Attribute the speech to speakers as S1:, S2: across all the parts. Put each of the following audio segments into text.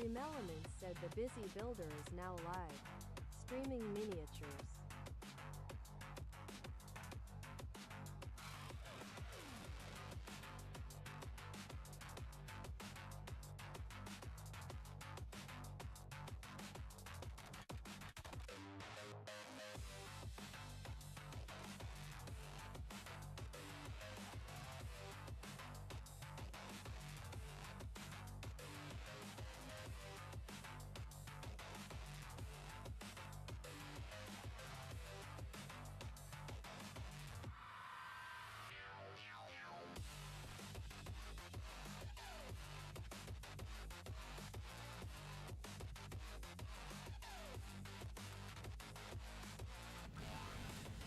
S1: Dream Elements said the busy builder is now live, streaming miniatures.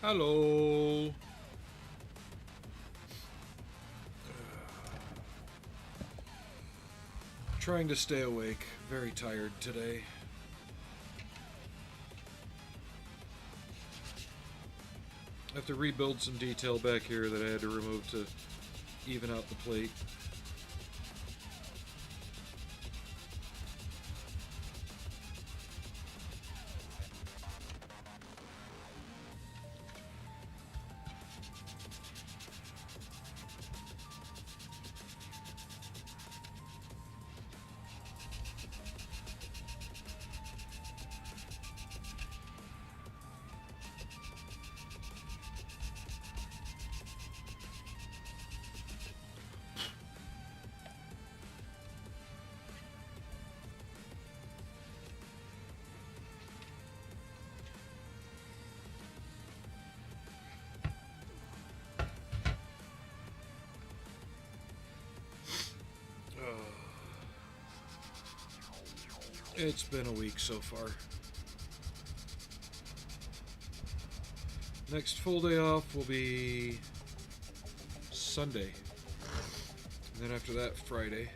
S2: Hello. Trying to stay awake. Very tired today. I have to rebuild some detail back here that I had to remove to even out the plate. It's been a week so far. Next full day off will be Sunday. And then after that, Friday.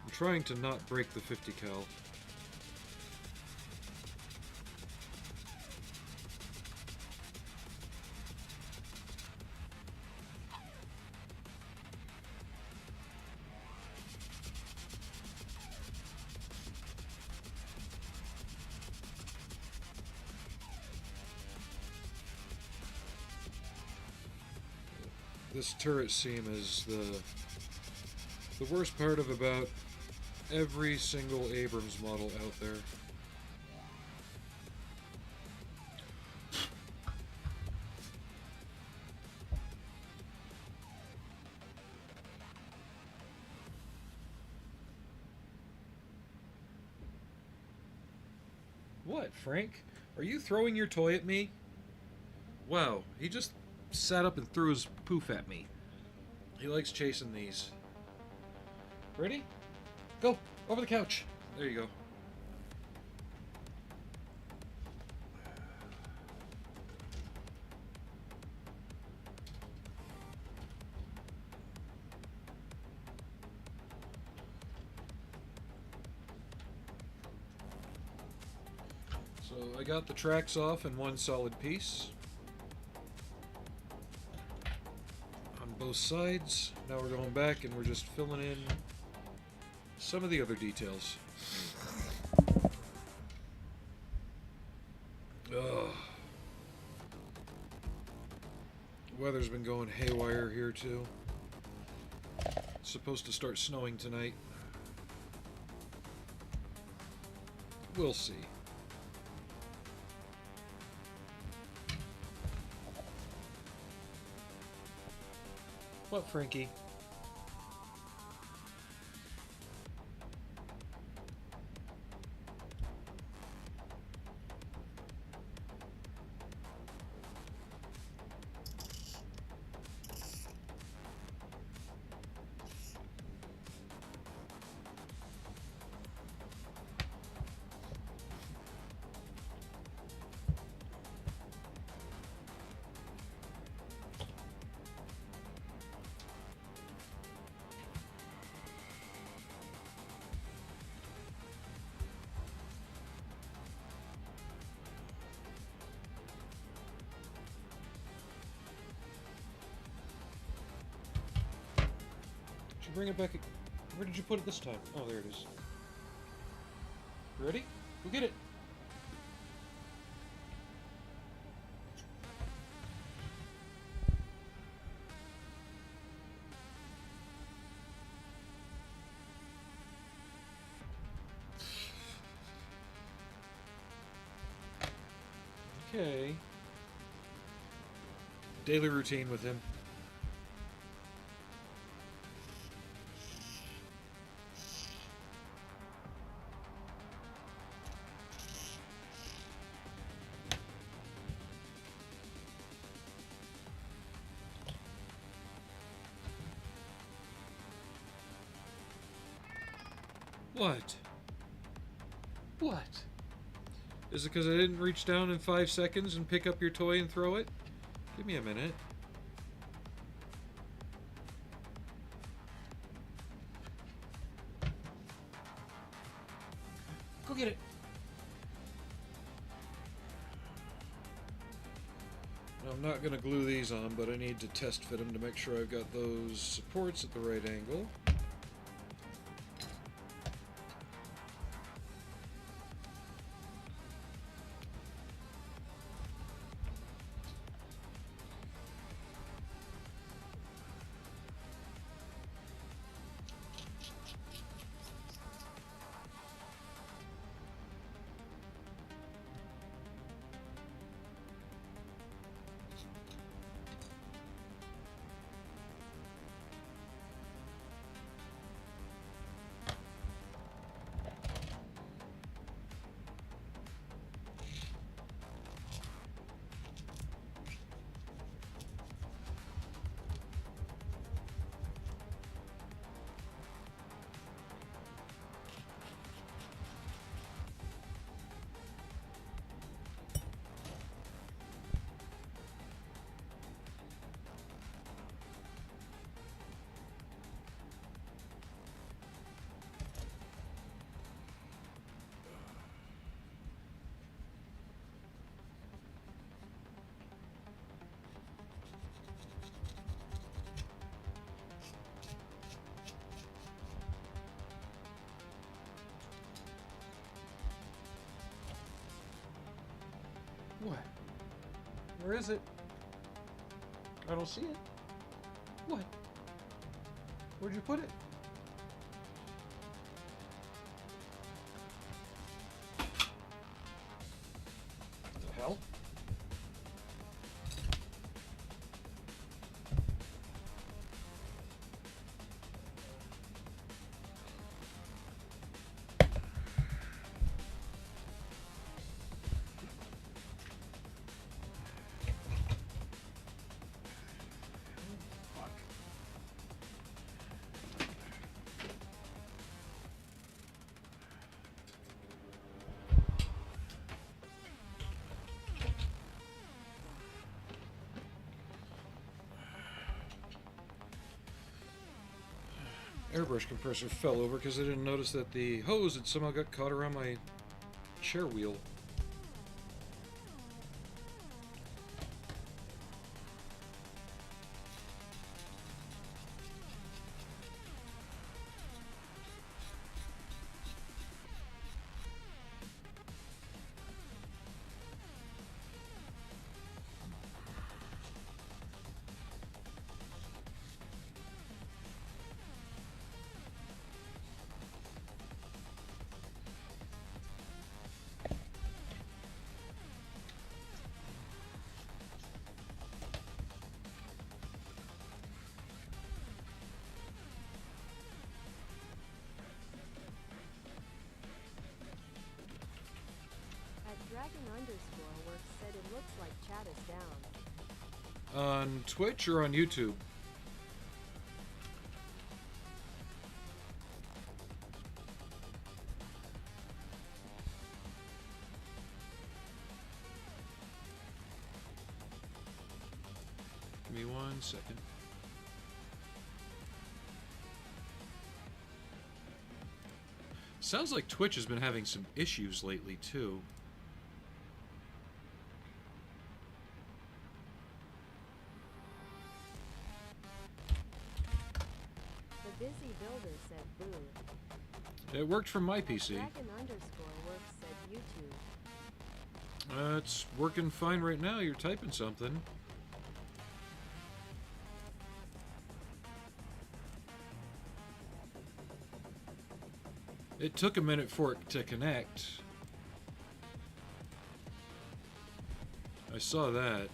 S2: I'm trying to not break the 50 cal. This turret seam is the worst part of about every single Abrams model out there. What, Frank? Are you throwing your toy at me? Wow, he just sat up and threw his poof at me. He likes chasing these. Ready? Go! Over the couch! There you go. So I got the tracks off in one solid piece. Both sides. Now we're going back and we're just filling in some of the other details. Ugh. Weather's been going haywire here too. It's supposed to start snowing tonight. We'll see. What, Frankie? bring it back. Where did you put it this time? Oh, there it is. Ready? Go get it. Okay. Daily routine with him. What? What? Is it because I didn't reach down in 5 seconds and pick up your toy and throw it? Give me a minute. Go get it. I'm not going to glue these on, but I need to test fit them to make sure I've got those supports at the right angle. What? Where is it? I don't see it. What? Where'd you put it? The hell? Airbrush compressor fell over because I didn't notice that the hose had somehow got caught around my chair wheel.
S1: Dragon_works said it looks like chat is down.
S2: On Twitch or on YouTube? Give me 1 second. Sounds like Twitch has been having some issues lately, too.
S1: The Busy Builder said boo.
S2: It worked from my PC.
S1: Dragon_works said YouTube.
S2: It's working fine right now. You're typing something. It took a minute for it to connect. I saw that.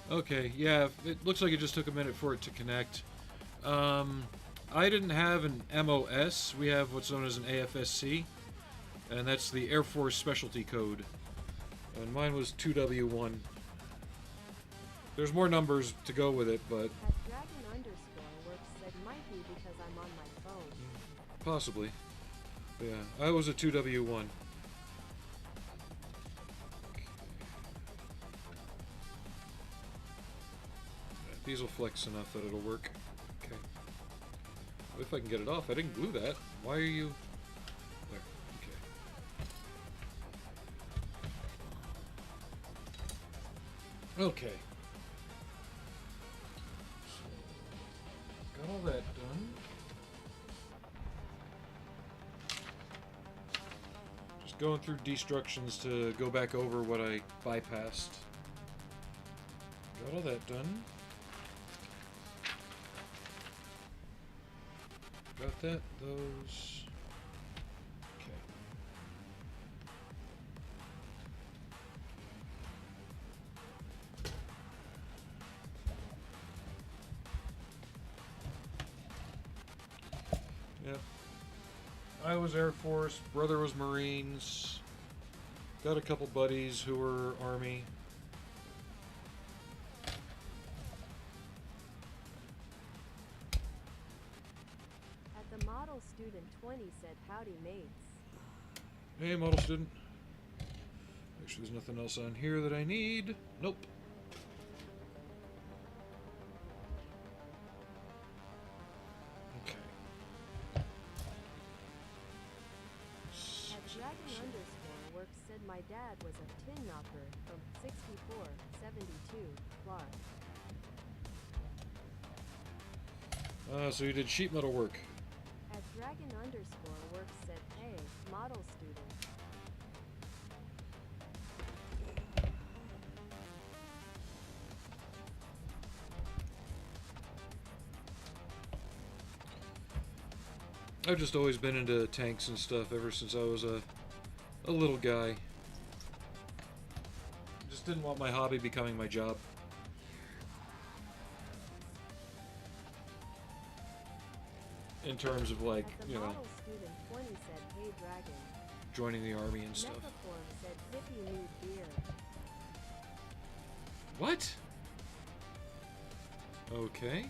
S2: Okay, yeah, it looks like it just took a minute for it to connect. I didn't have an MOS. We have what's known as an AFSC, and that's the Air Force Specialty Code. And mine was 2W1. There's more numbers to go with it, but...
S1: Dragon_works said might be because I'm on my phone.
S2: Possibly. Yeah, I was a 2W1. These will flex enough that it'll work. Okay. If I can get it off. I didn't glue that. Why are you... There. Okay. Okay. So, got all that done. Just going through destructions to go back over what I bypassed. Got all that done. Got that, those. Okay. Yep. I was Air Force, brother was Marines. Got a couple buddies who were Army.
S1: Model Student 20 said howdy mates.
S2: Hey, model student. Make sure there's nothing else on here that I need. Nope. Okay.
S1: Dragon_works said my dad was a tin knocker from 6472 Clark.
S2: So you did sheet metal work.
S1: Dragon_works said, hey, model student.
S2: I've just always been into tanks and stuff ever since I was a little guy. Just didn't want my hobby becoming my job. In terms of, like, you know,
S1: Student 20 said, hey, Dragon.
S2: Joining the army and stuff.
S1: Said, hippie nude beer.
S2: What? Okay.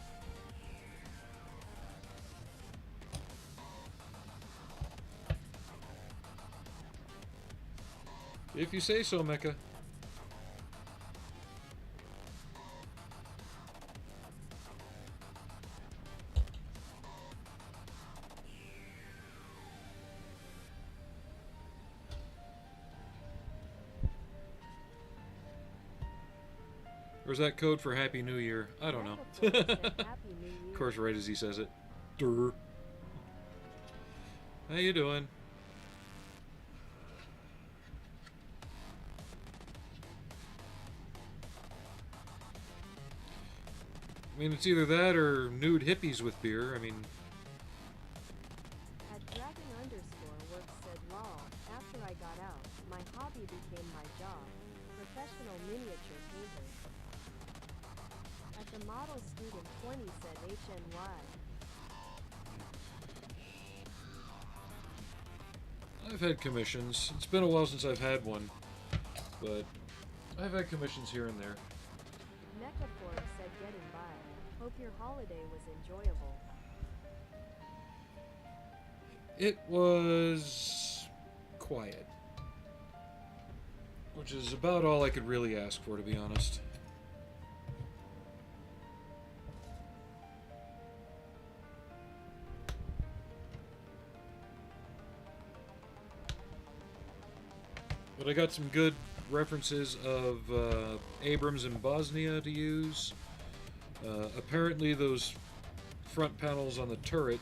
S2: If you say so, Mecha. Or is that code for Happy New Year? I don't know. Of course, right as he says it. Durr. How you doing? I mean, it's either that or nude hippies with beer. I mean...
S1: Dragon_works said, lol, after I got out, my hobby became my job. Professional miniature painter. The model student 20 said HNY.
S2: I've had commissions. It's been a while since I've had one, but I've had commissions here and there.
S1: Mechaform said getting by. Hope your holiday was enjoyable.
S2: It was quiet, which is about all I could really ask for, to be honest. But I got some good references of Abrams in Bosnia to use. Apparently those front panels on the turret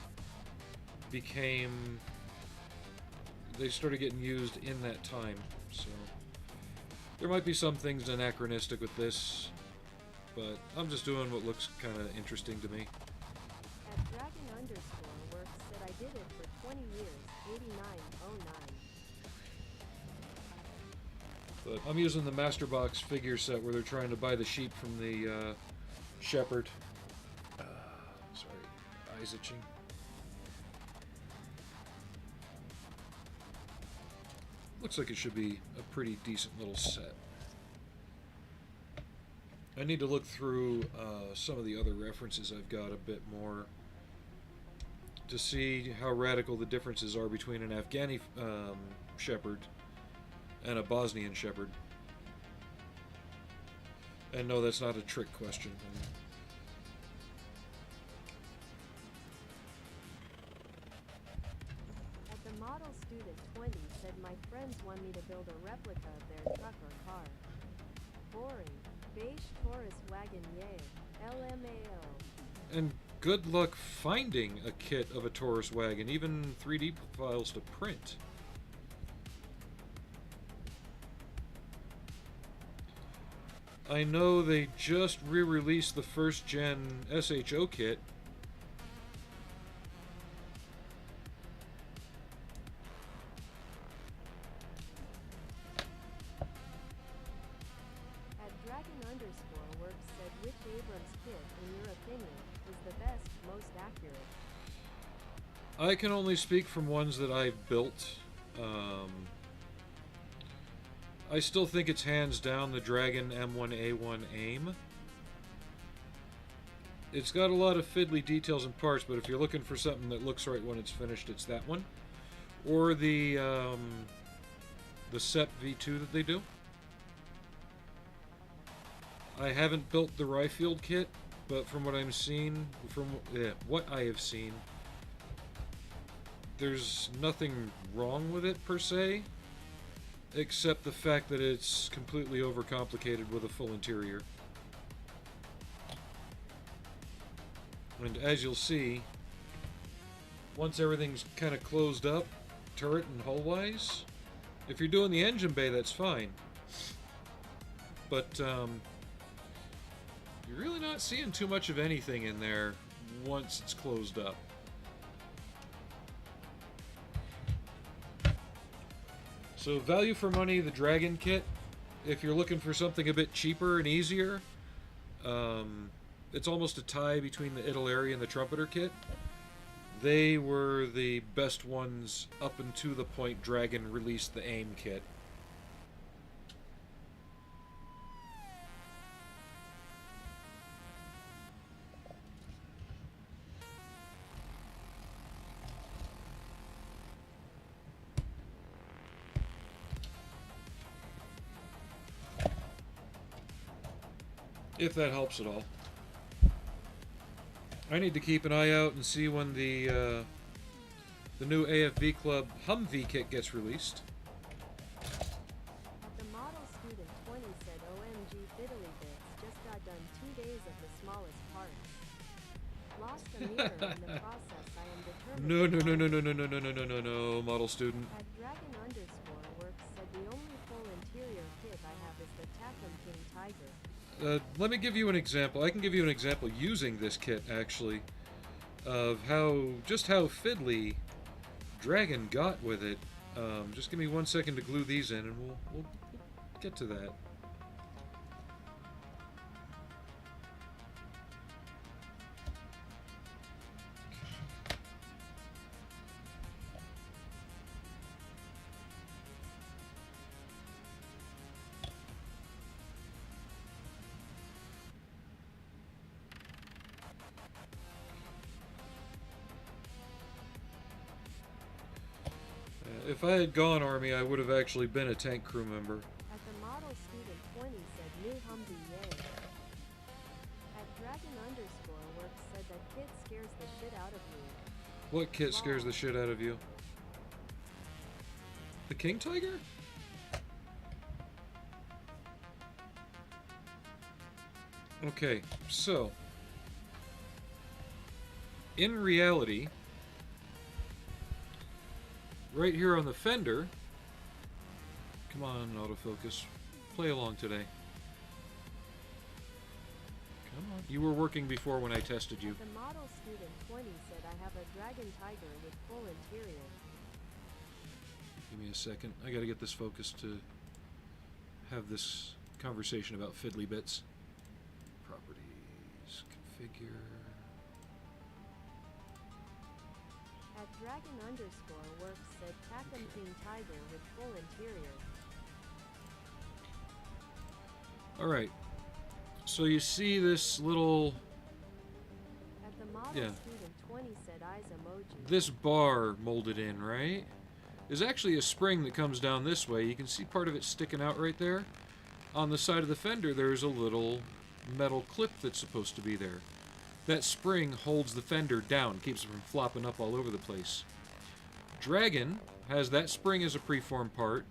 S2: they started getting used in that time, so there might be some things anachronistic with this, but I'm just doing what looks kind of interesting to me.
S1: At Dragon_Works said I did it for 20 years, 8909.
S2: But I'm using the Master Box figure set where they're trying to buy the sheep from the shepherd. Sorry, eyes itching. Looks like it should be a pretty decent little set. I need to look through some of the other references I've got a bit more to see how radical the differences are between an Afghani shepherd and a Bosnian shepherd. And no, that's not a trick question.
S1: At the Model Student 20 said my friends want me to build a replica of their truck or car. Boring. Beige Taurus wagon, yay. LMAO.
S2: And good luck finding a kit of a Taurus wagon, even 3D files to print. I know they just re-released the first gen SHO kit.
S1: At Dragon_Works said which Abrams kit, in your opinion, is the best, most accurate?
S2: I can only speak from ones that I've built. I still think it's hands down the Dragon M1A1 AIM. It's got a lot of fiddly details and parts, but if you're looking for something that looks right when it's finished, it's that one. Or the SEP V2 that they do. I haven't built the Ryfield kit, but from what I'm seeing, what I have seen, there's nothing wrong with it per se, except the fact that it's completely overcomplicated with a full interior. And as you'll see, once everything's kind of closed up, turret and hull-wise, if you're doing the engine bay, that's fine. But you're really not seeing too much of anything in there once it's closed up. So value for money, the Dragon kit. If you're looking for something a bit cheaper and easier, it's almost a tie between the Italeri and the Trumpeter kit. They were the best ones up until the point Dragon released the AIM kit. If that helps at all. I need to keep an eye out and see when the new AFV Club Humvee kit gets released.
S1: The Model Student 20 said OMG fiddly bits, just got done 2 days of the smallest parts. Lost a meter in the process, I am determined.
S2: No, Model Student.
S1: At Dragon_Works said the only full interior kit I have is the Takum King Tiger.
S2: Let me give you an example. I can give you an example using this kit, actually, of just how fiddly Dragon got with it. Just give me 1 second to glue these in, and we'll get to that. If I had gone Army, I would have actually been a tank crew member.
S1: At the Model Student 20 said new Humvee, yay. At Dragon_Works said that kit scares the shit out of me.
S2: What kit scares the shit out of you? The King Tiger? Okay, so in reality, right here on the fender, come on, autofocus, play along today. Come on, you were working before when I tested you.
S1: The model student 20 said I have a dragon tiger with full interior.
S2: Give me a second. I gotta get this focused to have this conversation about fiddly bits. Properties, configure.
S1: At dragon_works said Takum King Tiger with full interior.
S2: Alright. So you see this little...
S1: At the model student 20 said eyes emoji.
S2: This bar molded in, right? There's actually a spring that comes down this way. You can see part of it sticking out right there. On the side of the fender, there's a little metal clip that's supposed to be there. That spring holds the fender down, keeps it from flopping up all over the place. Dragon has that spring as a preform part,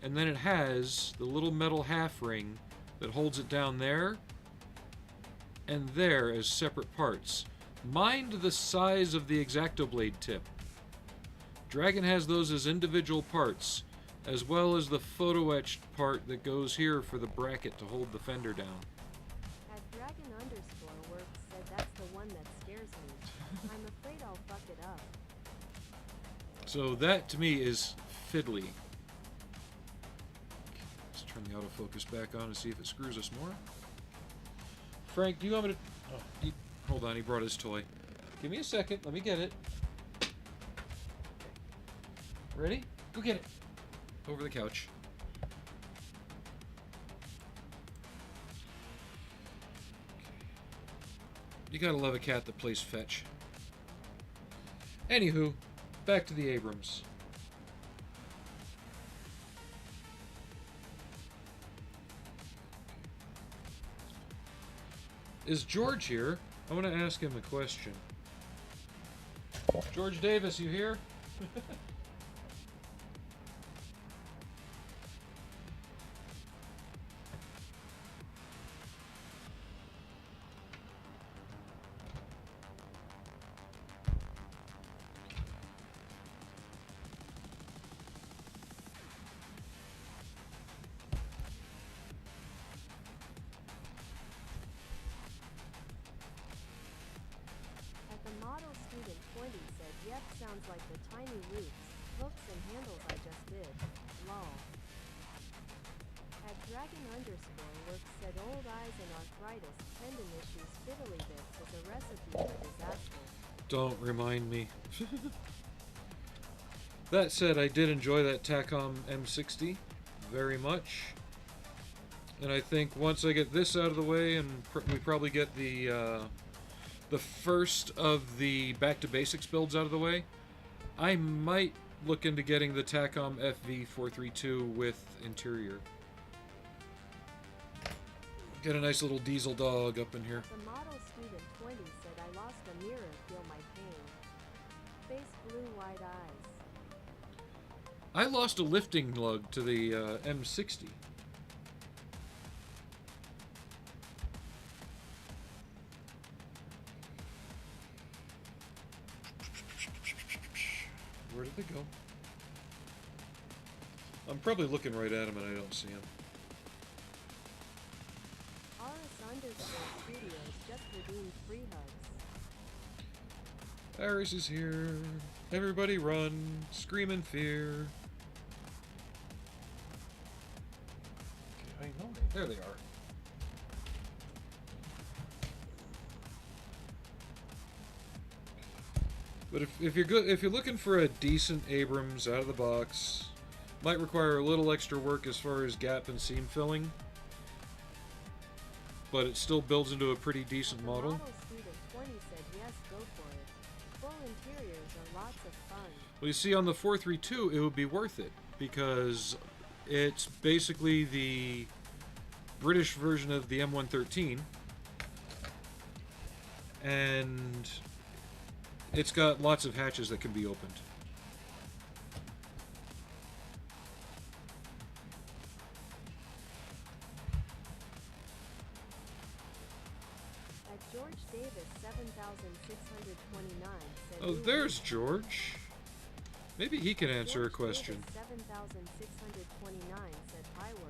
S2: and then it has the little metal half ring that holds it down there and there as separate parts. Mind the size of the X-Acto blade tip. Dragon has those as individual parts, as well as the photo etched part that goes here for the bracket to hold the fender down.
S1: At dragon_works said that's the one that scares me. I'm afraid I'll fuck it up.
S2: So that to me is fiddly. Let's turn the autofocus back on and see if it screws us more. Frank, do you want me to... Oh, hold on, he brought his toy. Give me a second, let me get it. Ready? Go get it. Over the couch. You gotta love a cat that plays fetch. Anywho, back to the Abrams. Is George here? I want to ask him a question. George Davis, you here?
S1: At the model student 20 said yep sounds like the tiny roots, hooks and handles I just did. Lol. At dragon_works said old eyes and arthritis, tendon issues, fiddly bits is a recipe for disaster.
S2: Don't remind me. That said, I did enjoy that Takom M60 very much. And I think once I get this out of the way and we probably get the first of the Back to Basics builds out of the way, I might look into getting the Takom FV432 with interior. Get a nice little diesel dog up in here.
S1: The model student 20 said I lost a mirror, feel my pain. Face blue, wide eyes.
S2: I lost a lifting lug to the M60. Where did they go? I'm probably looking right at him and I don't see him.
S1: RS_Studios just redeemed free hugs.
S2: Paris is here. Everybody run. Scream in fear. Okay, I know. There they are. But if you're looking for a decent Abrams out of the box, might require a little extra work as far as gap and seam filling, but it still builds into a pretty decent model.
S1: Model student 20 said yes, go for it. Full interiors are lots of fun.
S2: Well, you see, on the 432, it would be worth it because it's basically the British version of the M113, and it's got lots of hatches that can be opened.
S1: George Davis 7629 said
S2: Oh,
S1: "Ooh,
S2: there's George. Maybe he can answer a
S1: George
S2: question.
S1: Davis 7629 said fireworks.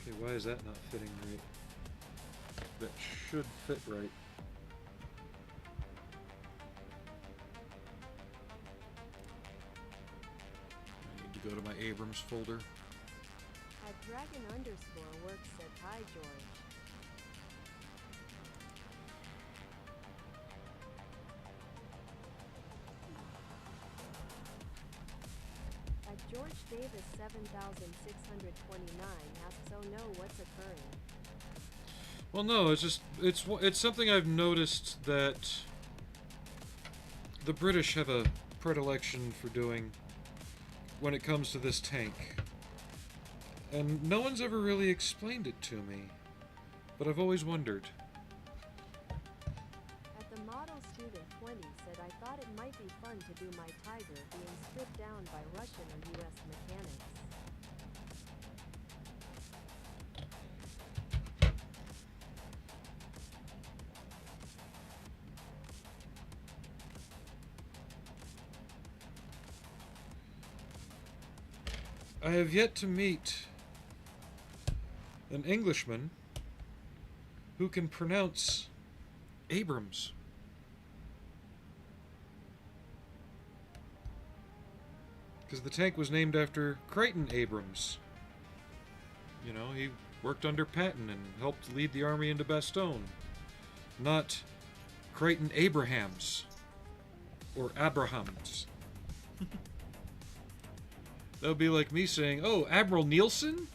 S2: Okay, why is that not fitting right? That should fit right. I need to go to my Abrams folder.
S1: At Dragon underscore works said hi George. At George Davis 7629 asks oh no what's occurring.
S2: Well, no, it's something I've noticed that the British have a predilection for doing when it comes to this tank. And no one's ever really explained it to me, but I've always wondered.
S1: At the model student 20 said I thought it might be fun to do my Tiger being stripped down by Russian or US mechanics.
S2: I have yet to meet an Englishman who can pronounce Abrams. Because the tank was named after Crichton Abrams. You know, he worked under Patton and helped lead the army into Bastogne. Not Crichton Abrahams. Or Abrahams. That would be like me saying, oh, Admiral Nielsen?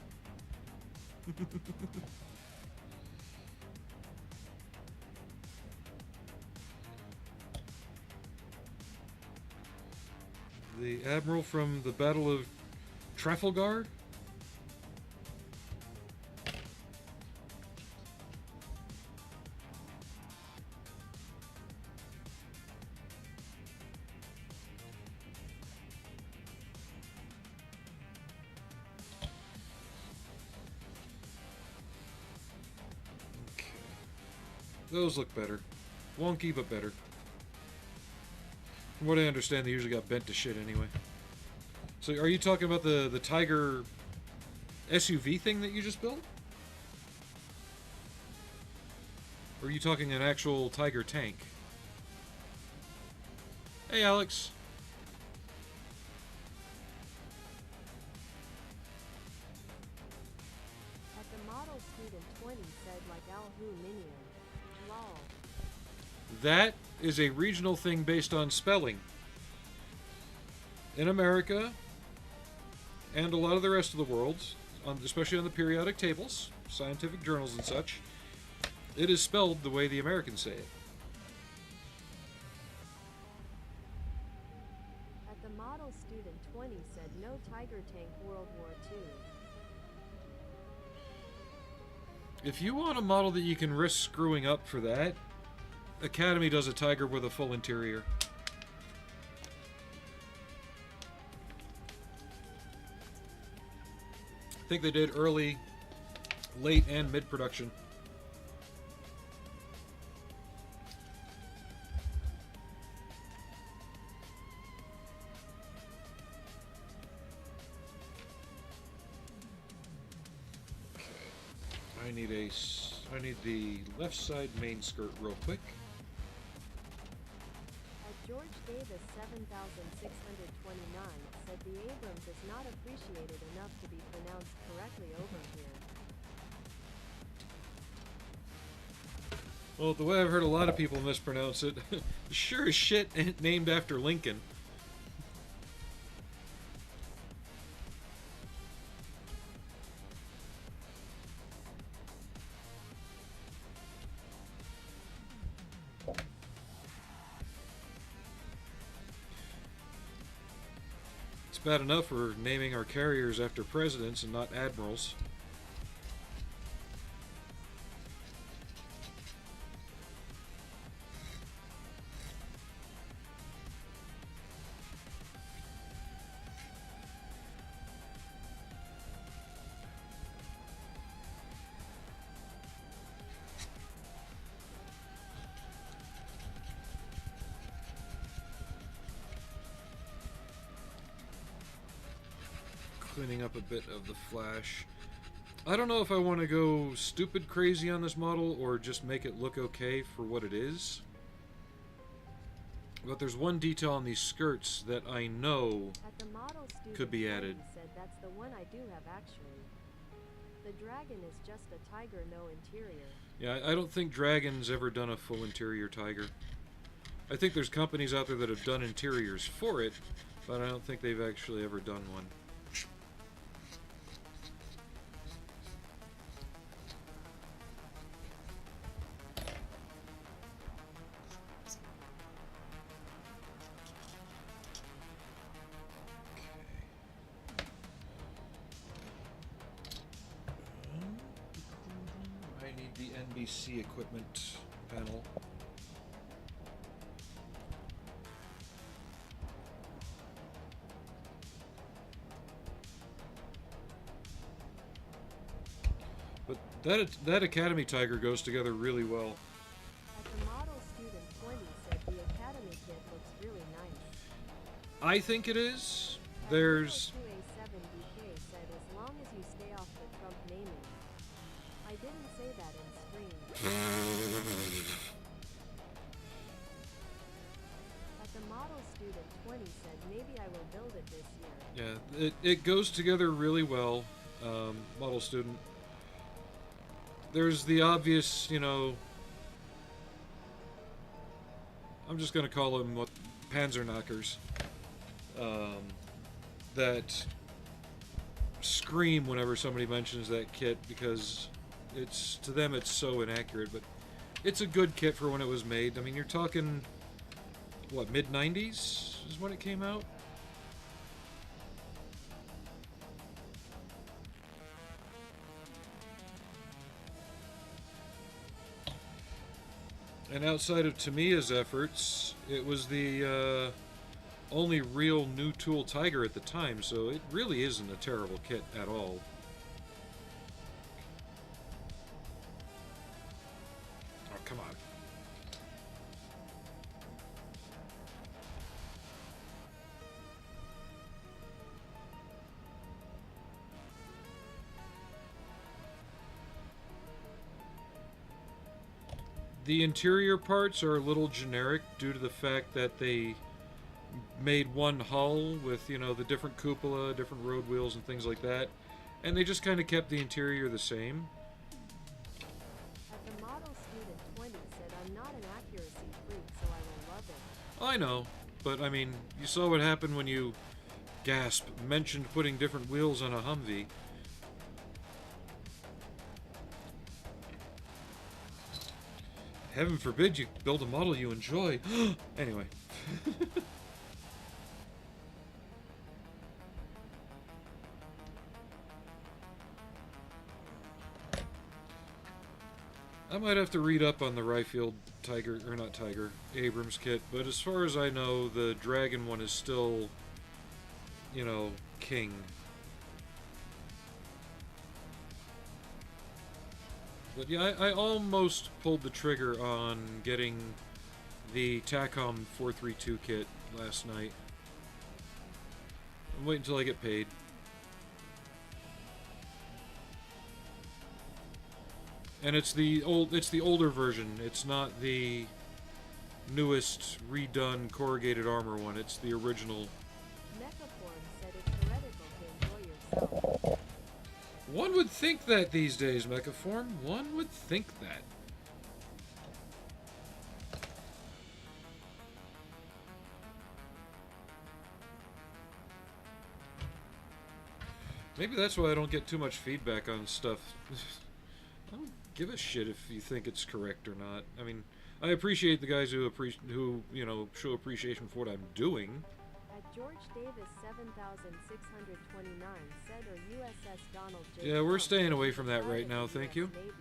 S2: The Admiral from the Battle of Trafalgar? Those look better. Wonky, but better. From what I understand, they usually got bent to shit anyway. So are you talking about the Tiger SUV thing that you just built? Or are you talking an actual Tiger tank? Hey, Alex.
S1: At the model student 20 said like aluminium. Lol.
S2: That is a regional thing based on spelling. In America, and a lot of the rest of the world, especially on the periodic tables, scientific journals and such, it is spelled the way the Americans say it.
S1: At the model student 20 said no Tiger tank World War II.
S2: If you want a model that you can risk screwing up for that, Academy does a Tiger with a full interior. I think they did early, late, and mid-production. I need the left side main skirt real quick.
S1: At George Davis 7629 said the Abrams is not appreciated enough to be pronounced correctly over here.
S2: Well, the way I've heard a lot of people mispronounce it, sure as shit ain't named after Lincoln. It's bad enough we're naming our carriers after presidents and not admirals. cleaning up a bit of the flash. I don't know if I want to go stupid crazy on this model or just make it look okay for what it is. But there's one detail on these skirts that I know
S1: At the model
S2: could be added.
S1: said that's the one I do have actually. The dragon is just a tiger, no interior.
S2: Yeah, I don't think Dragon's ever done a full interior tiger. I think there's companies out there that have done interiors for it, but I don't think they've actually ever done one. I need the NBC equipment panel. But that Academy Tiger goes together really well.
S1: At the model student 20 said the Academy kit looks really nice.
S2: I think it is. There's...
S1: 2A7DK said as long as you stay off the Trump naming. I didn't say that in stream. At the model student 20 said maybe I will build it this year.
S2: Yeah, it goes together really well, model student. There's the obvious, you know, I'm just going to call them what Panzerknockers, that scream whenever somebody mentions that kit because it's, to them it's so inaccurate, but it's a good kit for when it was made. I mean, you're talking, what, mid-90s is when it came out? And outside of Tamiya's efforts, it was the only real new tool Tiger at the time, so it really isn't a terrible kit at all. Oh, come on. The interior parts are a little generic due to the fact that they made one hull with, you know, the different cupola, different road wheels and things like that, and they just kind of kept the interior the same.
S1: At the model student 20 said I'm not an accuracy freak, so I will love it.
S2: I know, but I mean, you saw what happened when you, gasp, mentioned putting different wheels on a Humvee. Heaven forbid you build a model you enjoy. Anyway. I might have to read up on the Ryefield Tiger, or not Tiger, Abrams kit, but as far as I know, the Dragon one is still, you know, king. But yeah, I almost pulled the trigger on getting the TACOM 432 kit last night. I'm waiting until I get paid. And it's the older version. It's not the newest redone corrugated armor one. It's the original.
S1: Mechaform said it's heretical to enjoy yourself.
S2: One would think that these days, Mechaform. One would think that. Maybe that's why I don't get too much feedback on stuff. I don't give a shit if you think it's correct or not. I mean, I appreciate the guys who you know, show appreciation for what I'm doing.
S1: At George Davis 7629 said or USS Donald J.
S2: Yeah, we're
S1: Trump
S2: staying away
S1: said
S2: from that
S1: proud
S2: right
S1: of
S2: now,
S1: the
S2: thank
S1: US
S2: you.
S1: Navy.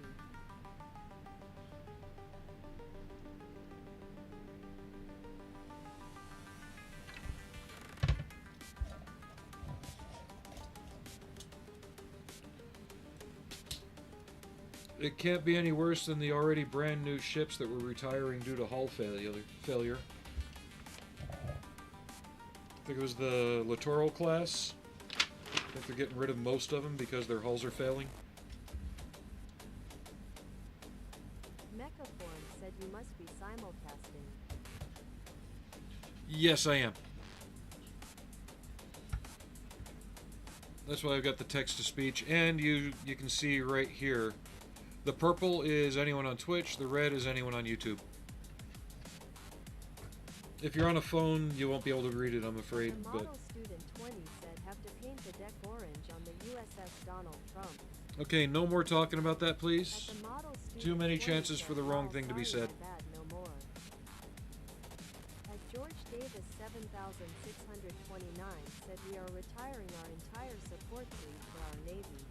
S2: It can't be any worse than the already brand new ships that were retiring due to hull failure. I think it was the Littoral class. think they're getting rid of most of them because their hulls are failing.
S1: Mechaform said you must be simulcasting.
S2: Yes, I am. That's why I've got the text-to-speech, and you can see right here, the purple is anyone on Twitch, the red is anyone on YouTube. If you're on a phone, you won't be able to read it, I'm afraid.
S1: The
S2: But
S1: model student 20 said have to paint the deck orange on the USS Donald Trump.
S2: okay, no more talking about that, please.
S1: At the model student
S2: Too many
S1: 20
S2: chances for the
S1: said,
S2: wrong
S1: "Oh,
S2: thing to be
S1: sorry,
S2: said.
S1: my bad, no more." At George Davis 7629 said we are retiring our entire support fleet for our Navy.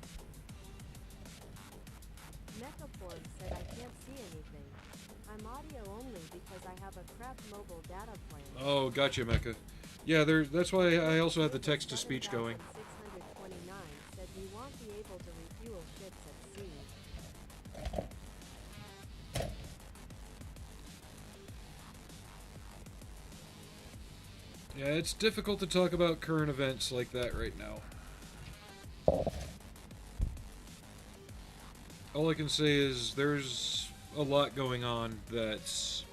S1: Mechaform said I can't see anything. I'm audio only because I have a crap mobile data plan.
S2: Oh, gotcha, Mecha. Yeah, that's why I also have the text-to-speech going.
S1: 7629 said we won't be able to refuel ships at sea.
S2: Yeah, it's difficult to talk about current events like that right now. All I can say is there's a lot going on that's...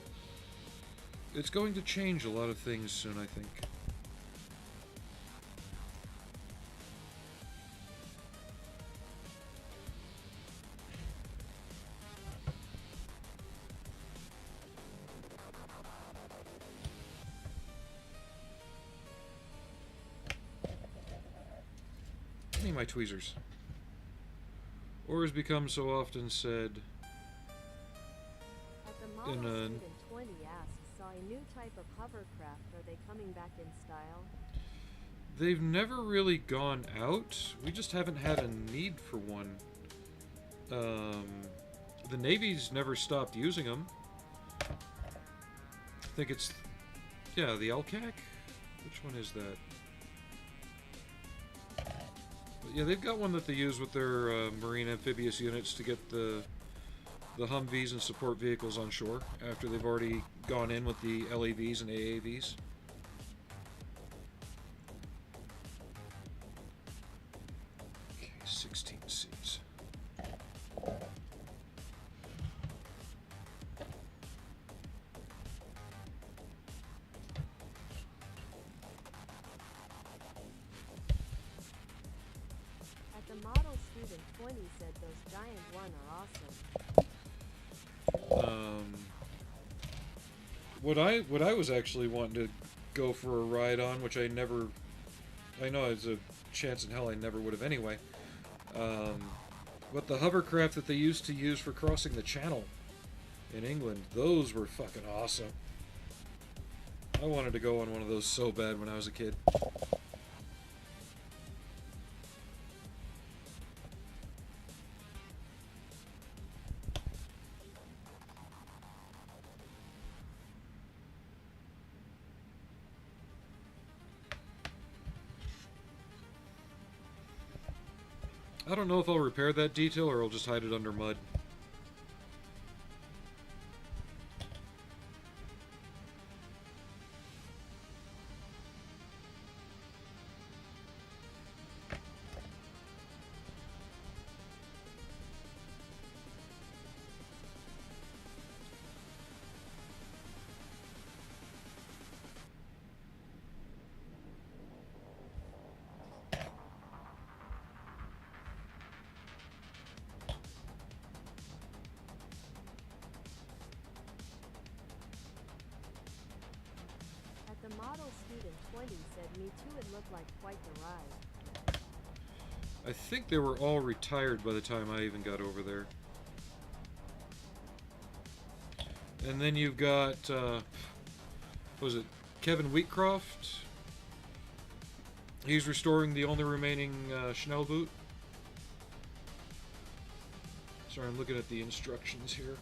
S2: It's going to change a lot of things soon, I think. Give me my tweezers. Or has become so often said
S1: At the model
S2: in a...
S1: student 20 asks, saw a new type of hovercraft. Are they coming back in style?
S2: They've never really gone out. We just haven't had a need for one. The Navy's never stopped using them. I think it's... Yeah, the LCAC? Which one is that? But yeah, they've got one that they use with their marine amphibious units to get the Humvees and support vehicles on shore after they've already gone in with the LAVs and AAVs. Okay, 16 seats.
S1: At the model student 20 said those giant one are awesome.
S2: What I was actually wanting to go for a ride on, which I never... I know it's a chance in hell I never would have anyway. But the hovercraft that they used to use for crossing the channel in England, those were fucking awesome. I wanted to go on one of those so bad when I was a kid. I don't know if I'll repair that detail or I'll just hide it under mud.
S1: At the model student 20 said me too, it looked like quite the ride.
S2: I think they were all retired by the time I even got over there. And then you've got, what was it, Kevin Wheatcroft? He's restoring the only remaining Schnellboot. Sorry, I'm looking at the instructions here.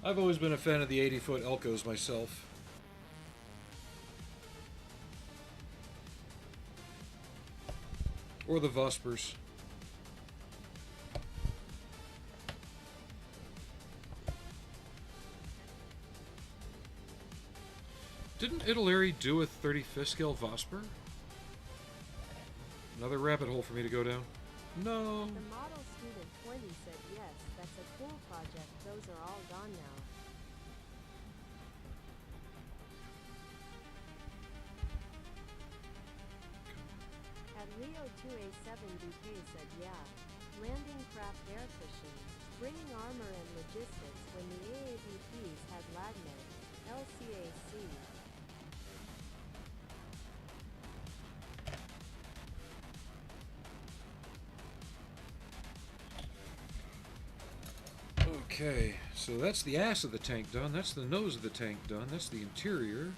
S2: I've always been a fan of the 80-foot Elcos myself. Or the Vospers. Didn't Italeri do a 35th scale Vosper? Another rabbit hole for me to go down. No.
S1: The model student 20 said yes, that's a cool project, those are all gone now. At Leo 2A7DK said yeah. Landing craft air fishing, bringing armor and logistics when the AAVPs had Lagnet, LCAC.
S2: Okay, so that's the ass of the tank done, that's the nose of the tank done, that's the interior.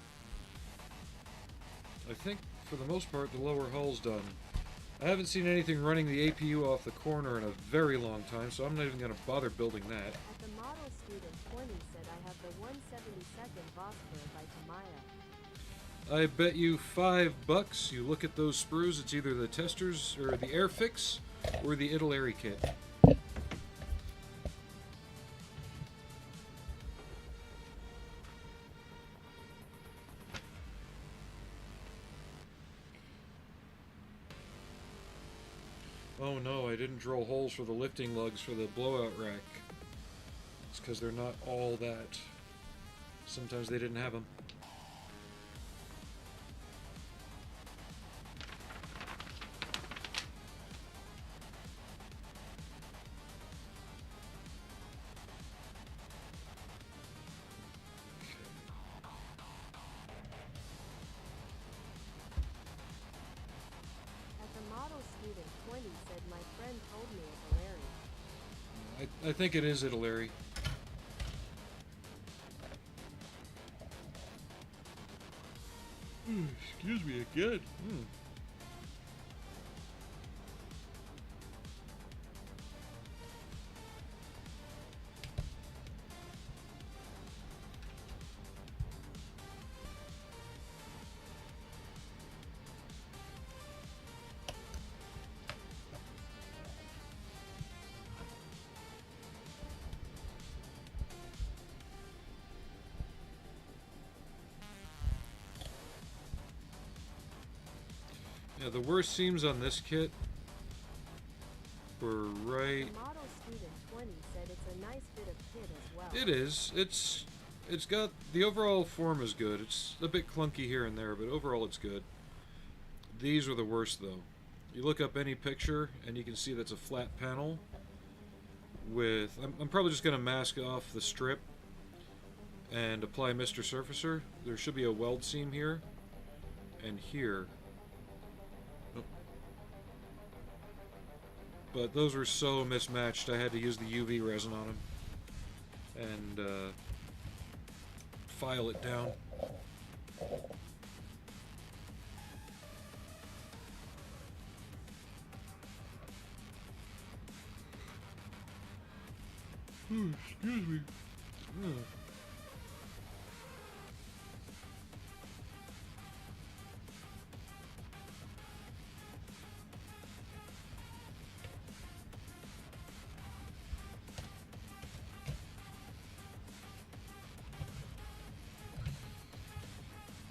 S2: I think, for the most part, the lower hull's done. I haven't seen anything running the APU off the corner in a very long time, so I'm not even going to bother building that.
S1: At the model student 20 said I have the 172nd Vosper by Tamaya.
S2: I bet you $5 you look at those sprues, it's either the testers, or the Airfix, or the Italeri kit. Oh no, I didn't drill holes for the lifting lugs for the blowout rack. It's because they're not all that. Sometimes they didn't have them.
S1: Said my friend told me it's hilarious.
S2: I think it is Italeri. Excuse me again. Yeah, the worst seams on this kit were right.
S1: The model student 20 said it's a nice bit of kit as well.
S2: It is. It's got the overall form is good. It's a bit clunky here and there, but overall it's good. These are the worst though. You look up any picture and you can see that's a flat panel with. I'm probably just gonna mask off the strip and apply Mr. Surfacer. There should be a weld seam here and here. But those were so mismatched, I had to use the UV resin on them and file it down. Excuse me.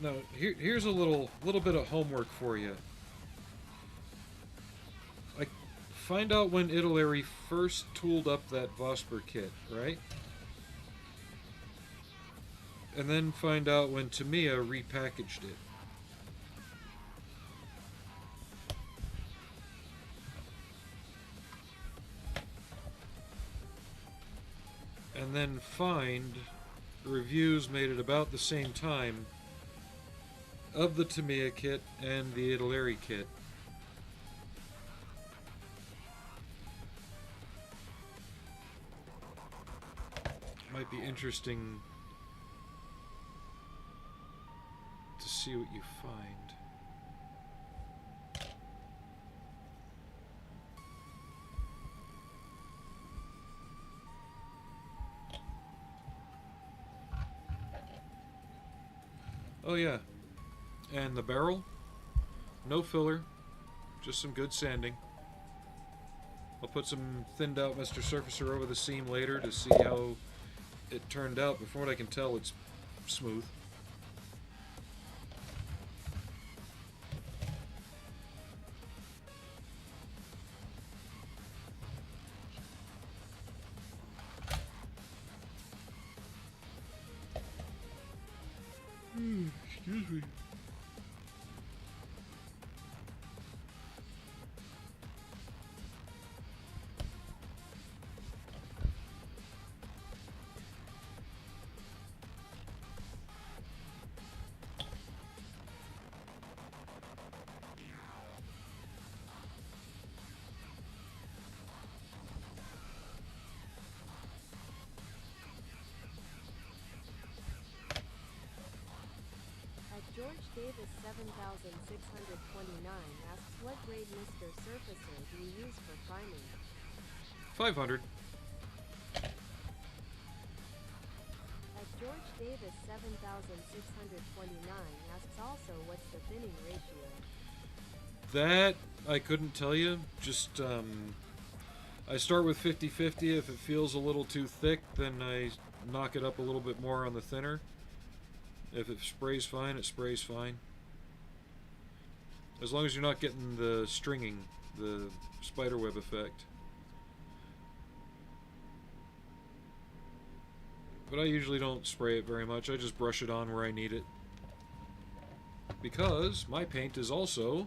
S2: Now, here's a little bit of homework for you. Find out when Italeri first tooled up that Vosper kit, right? And then find out when Tamiya repackaged it. And then find reviews made at about the same time of the Tamiya kit and the Italeri kit. Might be interesting to see what you find. Oh yeah, and the barrel, no filler, Just some good sanding. I'll put some thinned out Mr. Surfacer over the seam later to see how it turned out, but from what I can tell, it's smooth. Excuse me.
S1: George Davis 7629 asks what grade Mr. Surfacer do you use for priming?
S2: 500.
S1: At George Davis 7629 asks also what's the thinning ratio?
S2: That I couldn't tell you. Just I start with 50-50. If it feels a little too thick, then I knock it up a little bit more on the thinner. If it sprays fine, it sprays fine. As long as you're not getting the stringing, the spiderweb effect. But I usually don't spray it very much. I just brush it on where I need it. Because my paint is also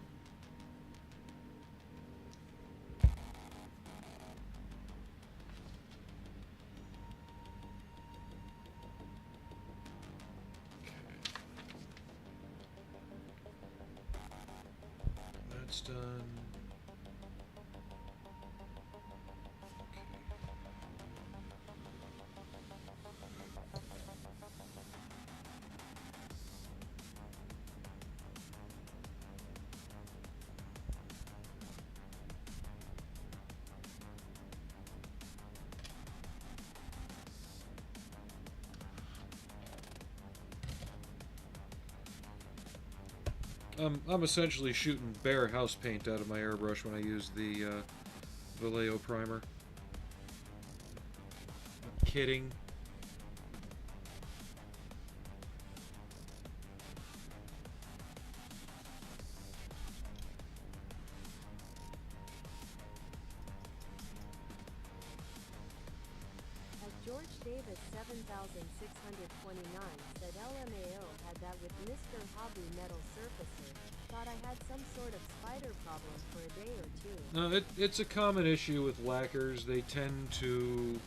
S2: done. I'm essentially shooting bare house paint out of my airbrush when I use the Vallejo primer. I'm kidding.
S1: George Davis 7629 said LMAO had that with Mr. Hobby Metal Surfacer. Thought I had some sort of spider problem for a day or two.
S2: No, it's a common issue with lacquers. They tend to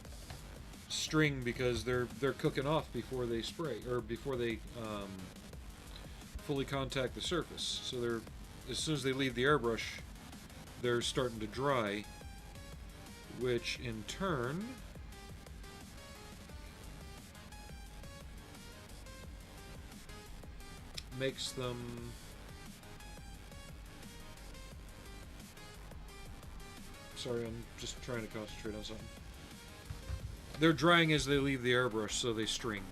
S2: string because they're cooking off before they spray or before they fully contact the surface. So they're as soon as they leave the airbrush, they're starting to dry, which in turn makes them sorry, I'm just trying to concentrate on something. They're drying as they leave the airbrush, so they string.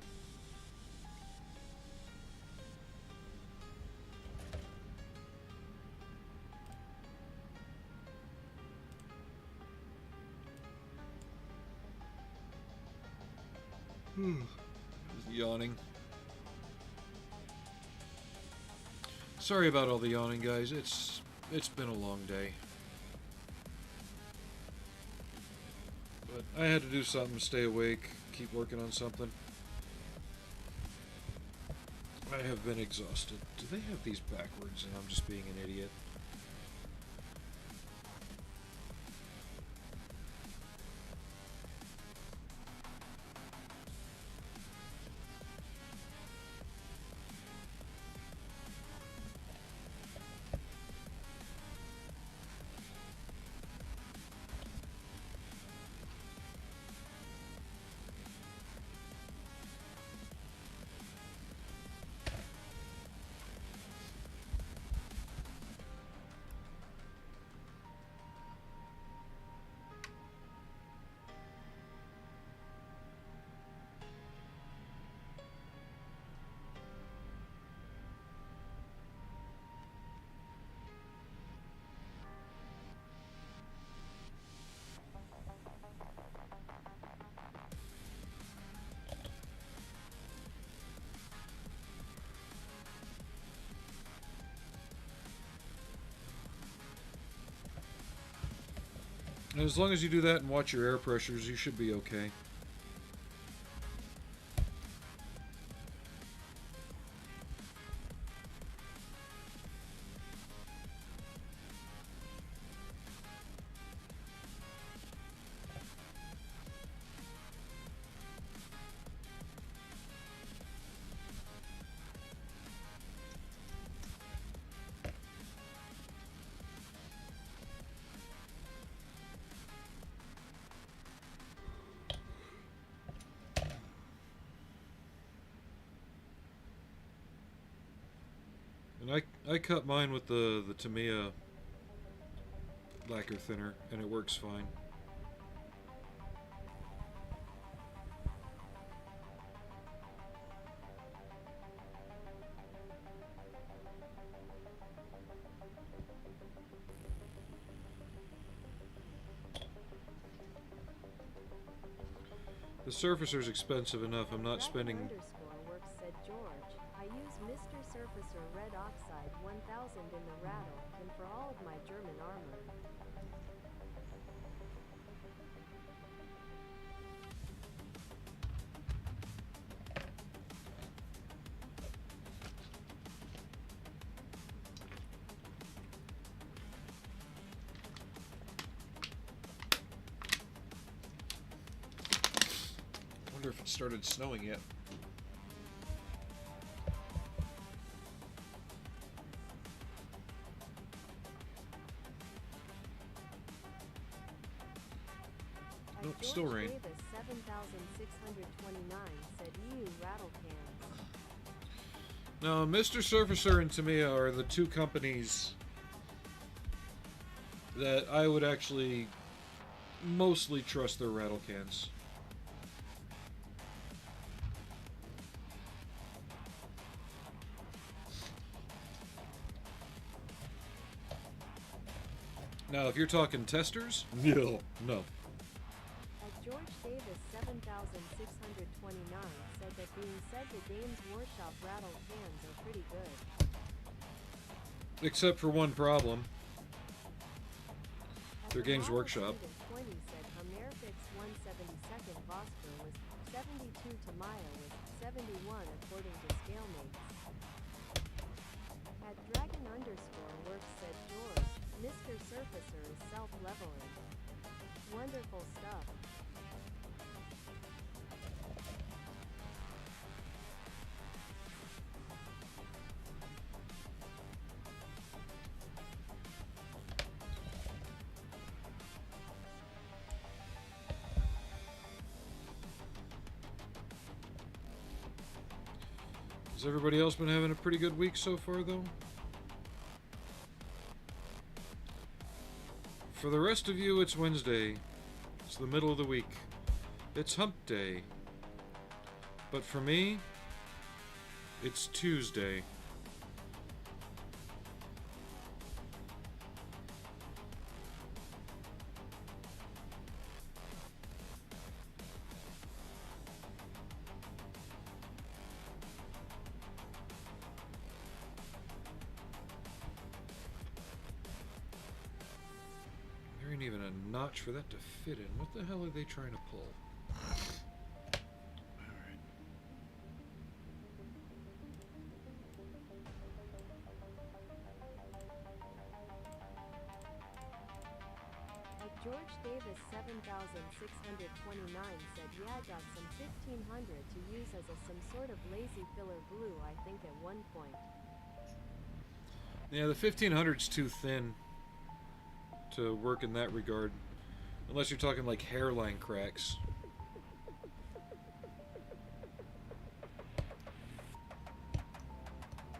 S2: Yawning. Sorry about all the yawning, guys. It's been a long day. But I had to do something to stay awake, keep working on something. I have been exhausted. Do they have these backwards and I'm just being an idiot? And as long as you do that and watch your air pressures, you should be okay. And I cut mine with the Tamiya lacquer thinner, and it works fine. The surfacer's expensive enough. I'm not spending...
S1: Works said George. I use Mr. Surfacer Red Oxide 1000 in the rattle, and for all of my German armor.
S2: I wonder if it started snowing yet. Nope, still rain.
S1: Davis 7629 said EU rattle cans.
S2: Now, Mr. Surfacer and Tamiya are the two companies that I would actually mostly trust their rattle cans. Now, if you're talking testers, no.
S1: George Davis 7629 said that being said the Games Workshop rattle cans are pretty good.
S2: Except for one problem. Their Games Workshop.
S1: 20 said Hamerfix 172nd Vosper was 72 Tamiya was 71 according to Scalemates. At Dragon _works said George, Mr. Surfacer is self-leveling. Wonderful stuff.
S2: Has everybody else been having a pretty good week so far, though? For the rest of you, it's Wednesday. It's the middle of the week. It's hump day. But for me, it's Tuesday. There ain't even a notch for that to fit in. What the hell are they trying to pull?
S1: George Davis 7629 said, yeah, I got some 1500 to use as some sort of lazy filler glue, I think at one point.
S2: Yeah, the 1500's too thin to work in that regard. Unless you're talking like hairline cracks.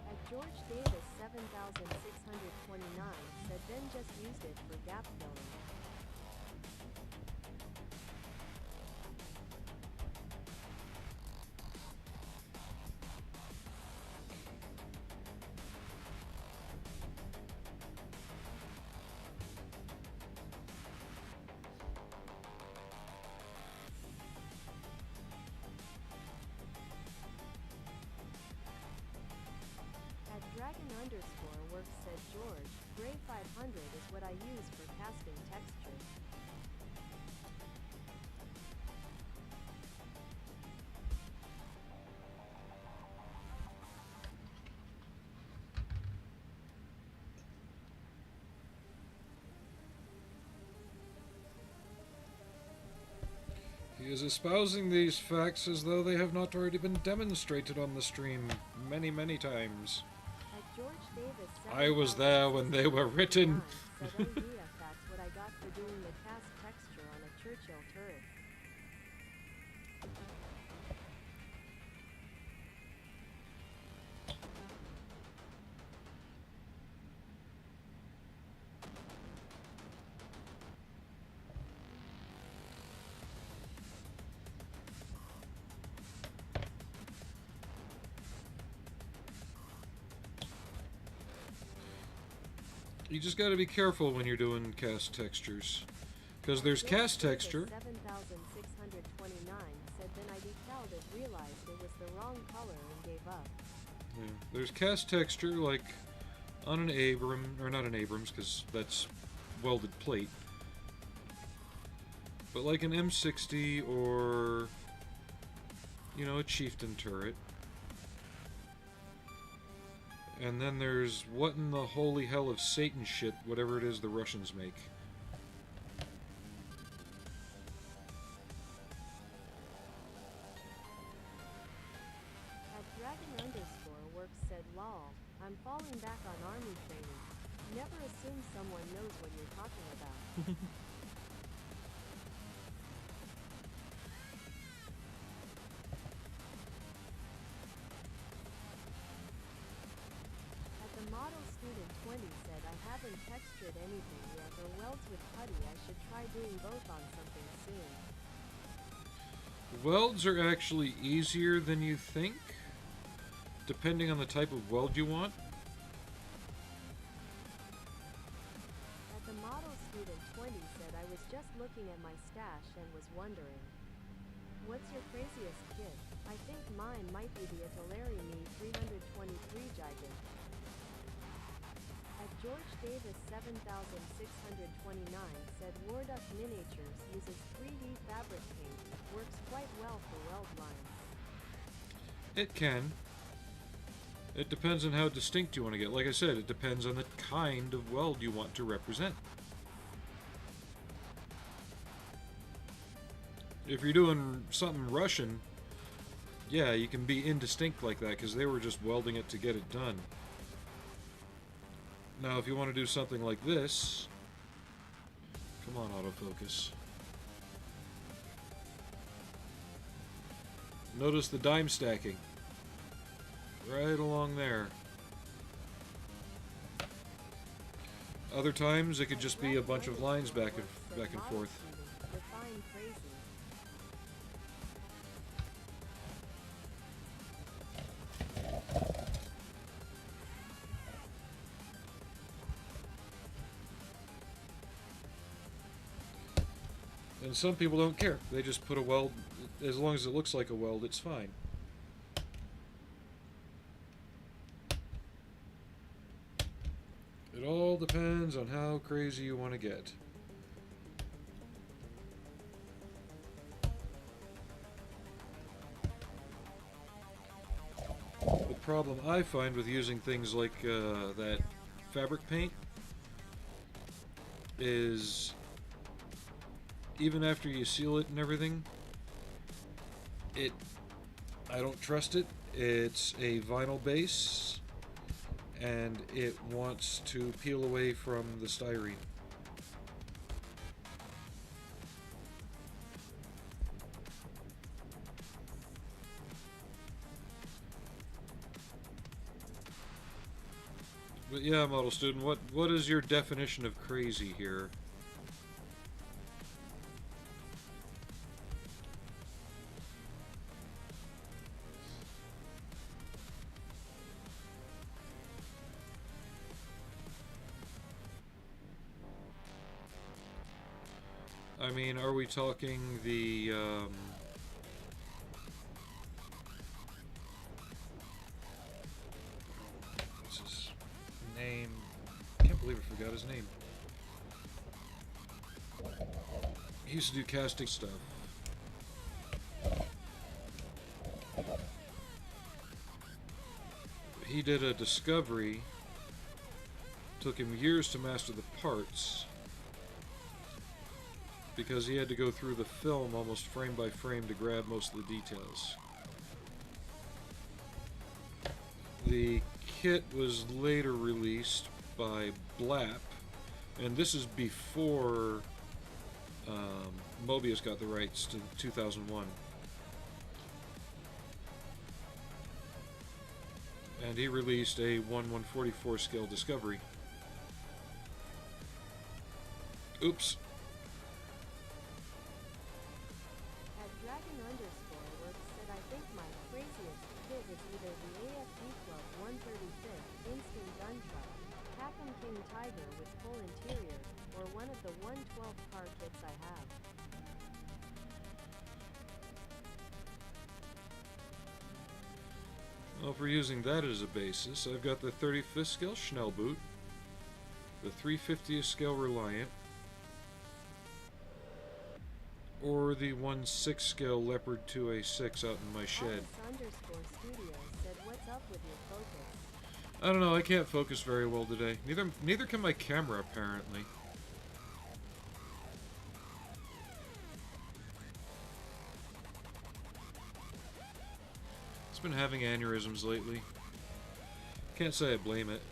S1: At George Davis 7629 said, then just used it for gap filling. Dragon _works said George, Gray 500 is what I use for casting texture.
S2: is espousing these facts as though they have not already been demonstrated on the stream many, many times.
S1: At George Davis
S2: I was there when they were written.
S1: said, oh yeah, that's what I got for doing the cast texture on a Churchill turret.
S2: You just gotta be careful when you're doing cast textures. Because there's cast texture.
S1: 7629 said then I decaled it, realized it was the wrong color and gave up.
S2: Yeah. There's cast texture like on an or not an Abrams, because that's welded plate. But like an M60 or, you know, a Chieftain turret. And then there's what in the holy hell of Satan shit, whatever it is the Russians make.
S1: At Dragon_works said lol, I'm falling back on army training. Never assume someone knows what you're talking about. Model Student 20 said I haven't textured anything yet or welds with putty. I should try doing both on something soon.
S2: Welds are actually easier than you think, depending on the type of weld you want.
S1: At the Model Student 20 said I was just looking at my stash and was wondering, what's your craziest kit? I think mine might be the Atelier Me 323 Gigant. At George Davis 7629 said Warduck Miniatures uses 3D fabric paint, works quite well for weld lines.
S2: It can. It depends on how distinct you want to get. Like I said, it depends on the kind of weld you want to represent. If you're doing something Russian, yeah, you can be indistinct like that because they were just welding it to get it done. Now, if you want to do something like this... Come on, autofocus. Notice the dime stacking. Right along there. Other times, it could just be a bunch of lines back and forth. And some people don't care. They just put a weld, as long as it looks like a weld, it's fine. It all depends on how crazy you want to get. The problem I find with using things like that fabric paint is even after you seal it and everything, I don't trust it. It's a vinyl base and it wants to peel away from the styrene. But yeah, model student, what is your definition of crazy here? I mean, are we talking the, what's his name? I can't believe I forgot his name. He used to do casting stuff. He did a discovery. Took him years to master the parts. because he had to go through the film almost frame by frame to grab most of the details. The kit was later released by Blap, and this is before Mobius got the rights to 2001. And he released a 1/144 scale Discovery. Oops.
S1: At Dragon underscore works said I think my craziest kit is either the AFD Club 135th Instant Gun Truck, Capcom King Tiger with full interior, or one of the 112 car kits I have.
S2: Well, if we're using that as a basis, I've got the 35th scale Schnellboot, the 350th scale Reliant, or the 1/6 scale Leopard 2A6 out in my shed.
S1: Underscore Studios said what's up with your focus?
S2: I don't know, I can't focus very well today. Neither can my camera, apparently. It's been having aneurysms lately. Can't say I blame it.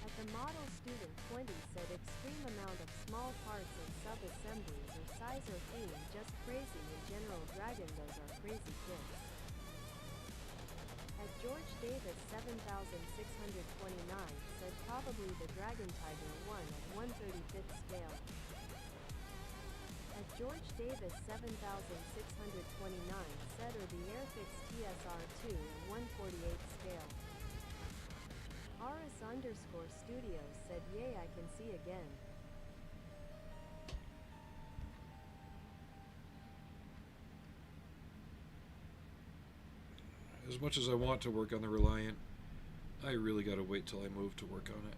S1: At the model student 20 said extreme amount of small parts and sub-assemblies or size or theme just crazy in general. Dragon, those are crazy kits. At George Davis 7629 said probably the Dragon Tiger 1 at 1/35th scale. At George Davis 7629 said or the Airfix TSR2 at 1/48th scale. RS underscore Studios said yay I can see again.
S2: As much as I want to work on the Reliant, I really gotta wait till I move to work on it.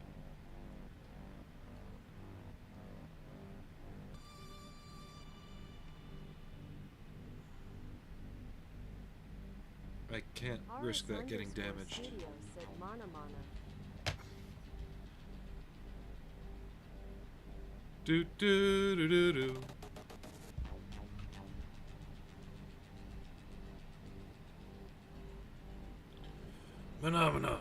S2: I can't risk that getting damaged.
S1: Studios said Mana Mana.
S2: Do do do do do. Phenomena.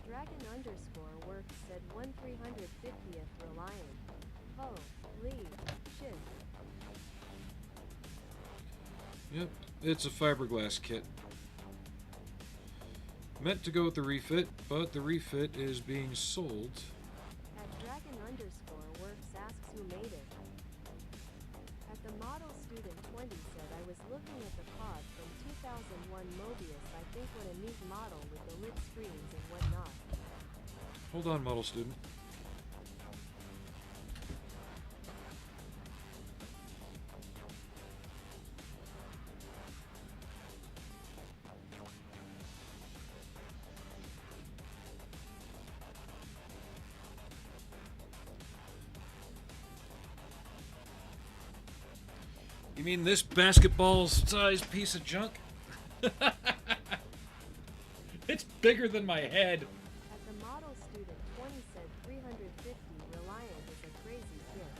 S1: Dragon underscore works said 1/350th Reliant. Holy shit.
S2: Yep, it's a fiberglass kit. Meant to go with the refit, but the refit is being sold.
S1: At Dragon underscore works asks who made it. At the model student 20 said I was looking at the pod from 2001 Mobius. I think what a neat model with the lit screens and whatnot.
S2: Hold on, model student. You mean this basketball-sized piece of junk? It's bigger than my head.
S1: At the model student 20 said 350 Reliant is a crazy kit.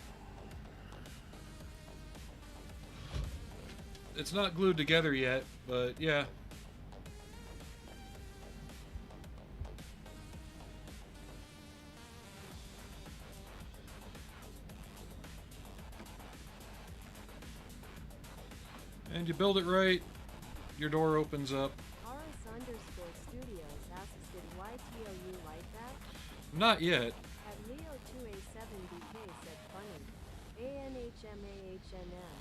S2: It's not glued together yet, but yeah. And you build it right, your door opens up.
S1: RS underscore Studios asks did YTOU like that?
S2: Not yet.
S1: At Leo 2A7BK said funny. ANHMAHNM.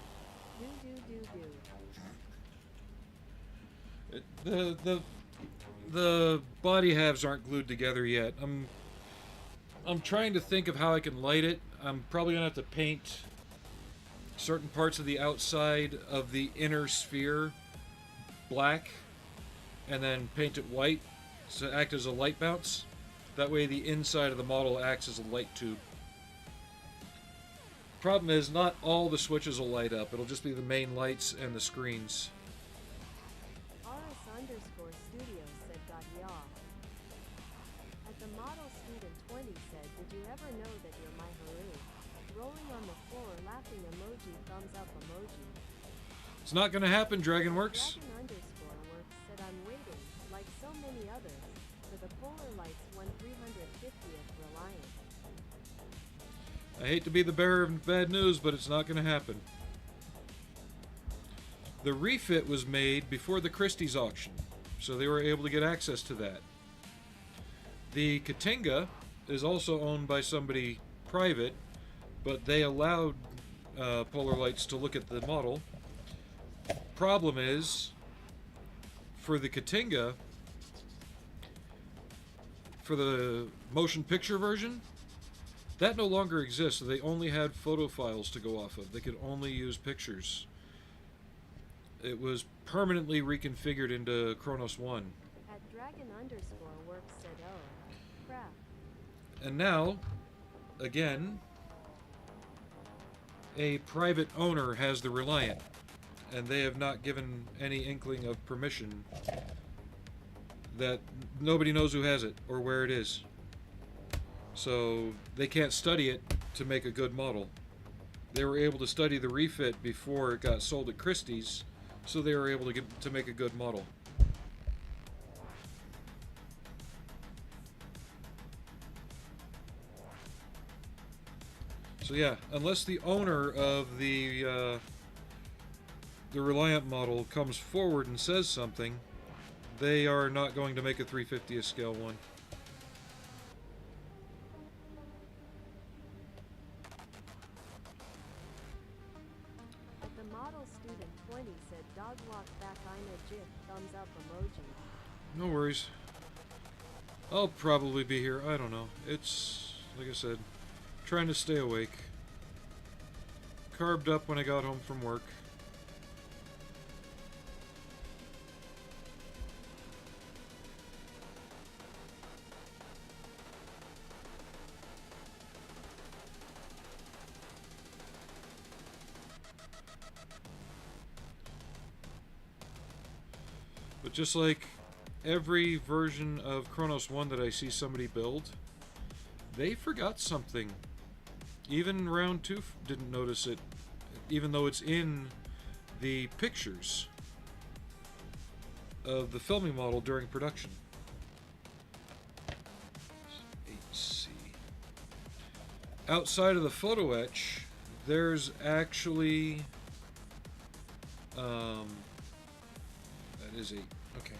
S1: Do.
S2: The body halves aren't glued together yet. I'm trying to think of how I can light it. I'm probably gonna have to paint certain parts of the outside of the inner sphere black and then paint it white to act as a light bounce. That way the inside of the model acts as a light tube. Problem is, not all the switches will light up. It'll just be the main lights and the screens.
S1: RS_studio said got yaw. At the model student 20 said, did you ever know that you're my Haru? Rolling on the floor, laughing emoji, thumbs up emoji.
S2: It's not gonna happen, DragonWorks.
S1: Dragon_works said I'm waiting, like so many others, for the Polar Lights 1350th Reliant.
S2: I hate to be the bearer of bad news, but it's not gonna happen. The refit was made before the Christie's auction, so they were able to get access to that. The Katinga is also owned by somebody private, but they allowed Polar Lights to look at the model. Problem is, for the Katinga, for the motion picture version, that no longer exists, so they only had photo files to go off of. They could only use pictures. It was permanently reconfigured into Kronos 1.
S1: At Dragon_works said, oh, crap.
S2: And now, again, a private owner has the Reliant, and they have not given any inkling of permission. That nobody knows who has it or where it is. So they can't study it to make a good model. They were able to study the refit before it got sold at Christie's, so they were able to make a good model. So yeah, unless the owner of the Reliant model comes forward and says something, they are not going to make a 350th scale one.
S1: At the model student 20 said, dog walk back, I'm a GIF, thumbs up emoji.
S2: No worries. I'll probably be here. I don't know. It's, like I said, trying to stay awake. Carved up when I got home from work. But just like every version of Kronos 1 that I see somebody build, they forgot something. Even round 2 didn't notice it, even though it's in the pictures of the filming model during production. 8C. Outside of the photo etch, there's actually that is 8. Okay.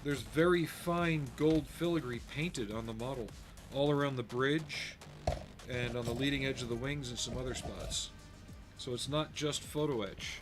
S2: There's very fine gold filigree painted on the model, all around the bridge and on the leading edge of the wings and some other spots. So it's not just photo etch.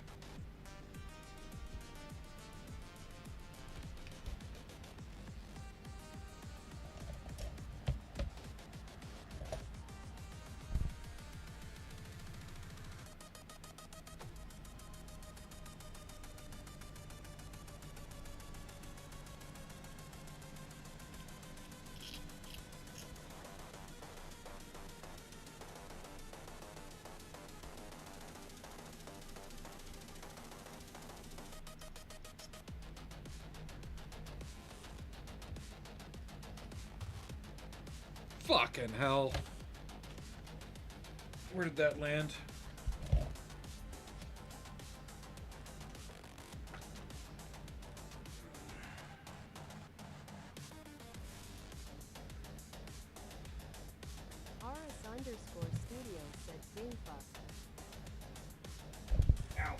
S2: Fucking hell. Where did that land?
S1: RS_studio said, ding fuck.
S2: Ow.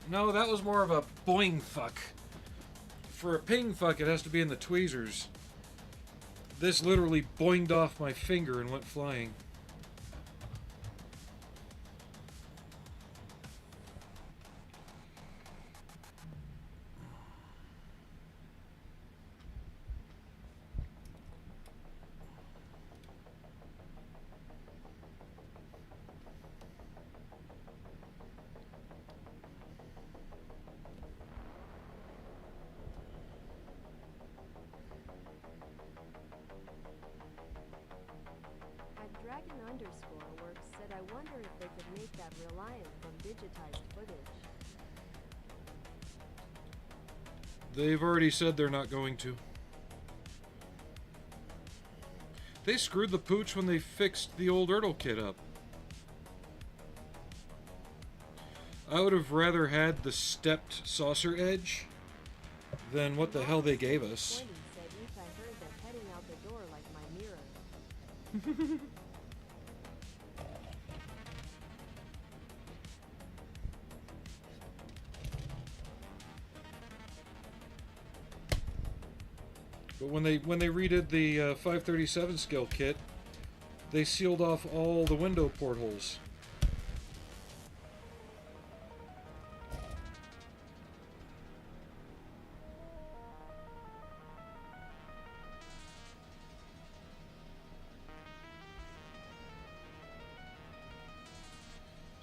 S2: No, that was more of a boing fuck. For a ping fuck, it has to be in the tweezers. This literally boinged off my finger and went flying.
S1: underscore works said I wonder if they could make that Reliant from digitized footage.
S2: They've already said they're not going to. They screwed the pooch when they fixed the old Ertl kit up. I would have rather had the stepped saucer edge than what the hell they gave us.
S1: 20 said if I heard that heading out the door like my mirror.
S2: But when they redid the 537 scale kit, they sealed off all the window portholes.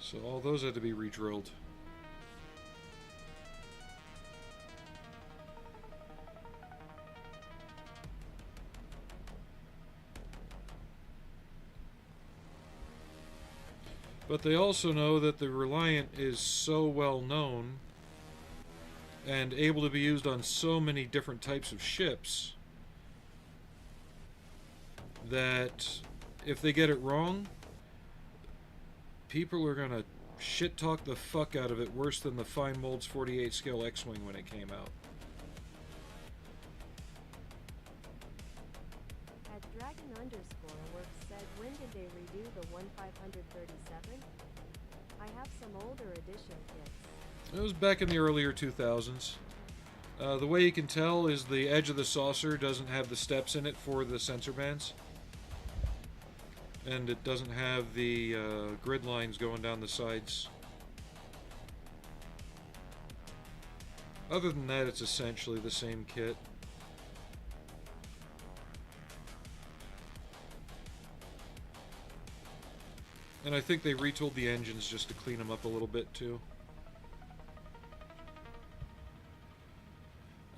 S2: So all those had to be re-drilled. But they also know that the Reliant is so well known and able to be used on so many different types of ships that if they get it wrong, people are going to shit talk the fuck out of it worse than the Fine Molds 48 scale X-Wing when it came out.
S1: At Dragon underscore works said when did they redo the 1537? I have some older edition kits.
S2: It was back in the earlier 2000s. The way you can tell is the edge of the saucer doesn't have the steps in it for the sensor bands. And it doesn't have the grid lines going down the sides. Other than that, it's essentially the same kit. And I think they retooled the engines just to clean them up a little bit too.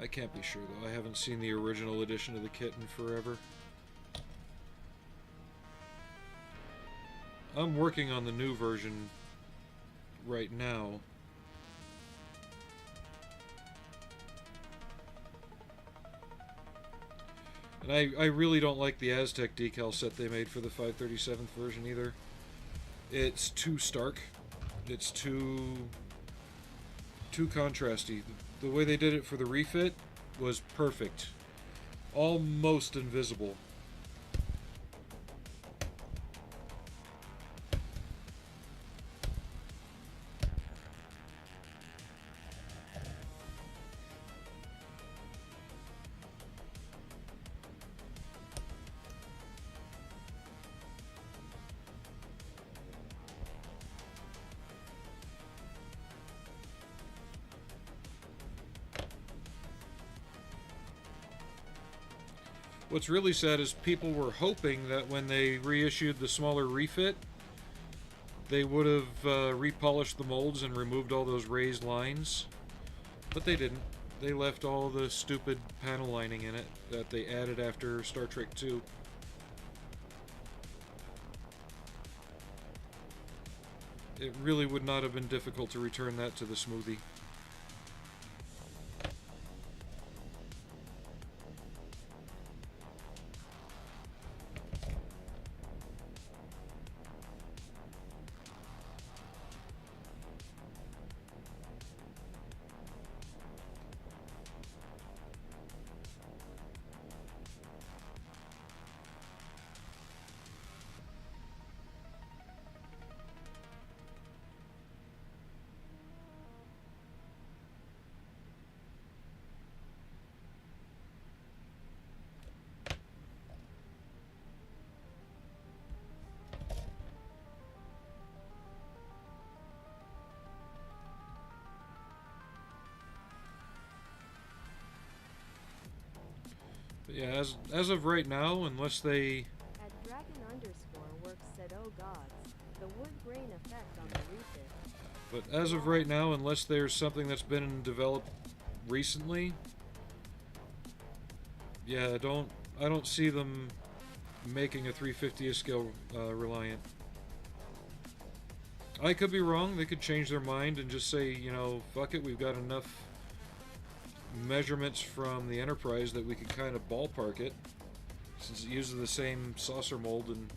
S2: I can't be sure though. I haven't seen the original edition of the kit in forever. I'm working on the new version right now. And I really don't like the Aztec decal set they made for the 537th version either. It's too stark. It's too contrasty. The way they did it for the refit was perfect. Almost invisible. What's really sad is people were hoping that when they reissued the smaller refit, they would have repolished the molds and removed all those raised lines. But they didn't. They left all the stupid panel lining in it that they added after Star Trek II. It really would not have been difficult to return that to the smoothie. But yeah, as of right now, unless they...
S1: At Dragon underscore works said oh gods, the wood grain effect on the refit.
S2: But as of right now, unless there's something that's been developed recently, yeah, I don't see them making a 350th scale Reliant. I could be wrong. They could change their mind and just say, you know, fuck it, we've got enough measurements from the Enterprise that we could kind of ballpark it, since it uses the same saucer mold and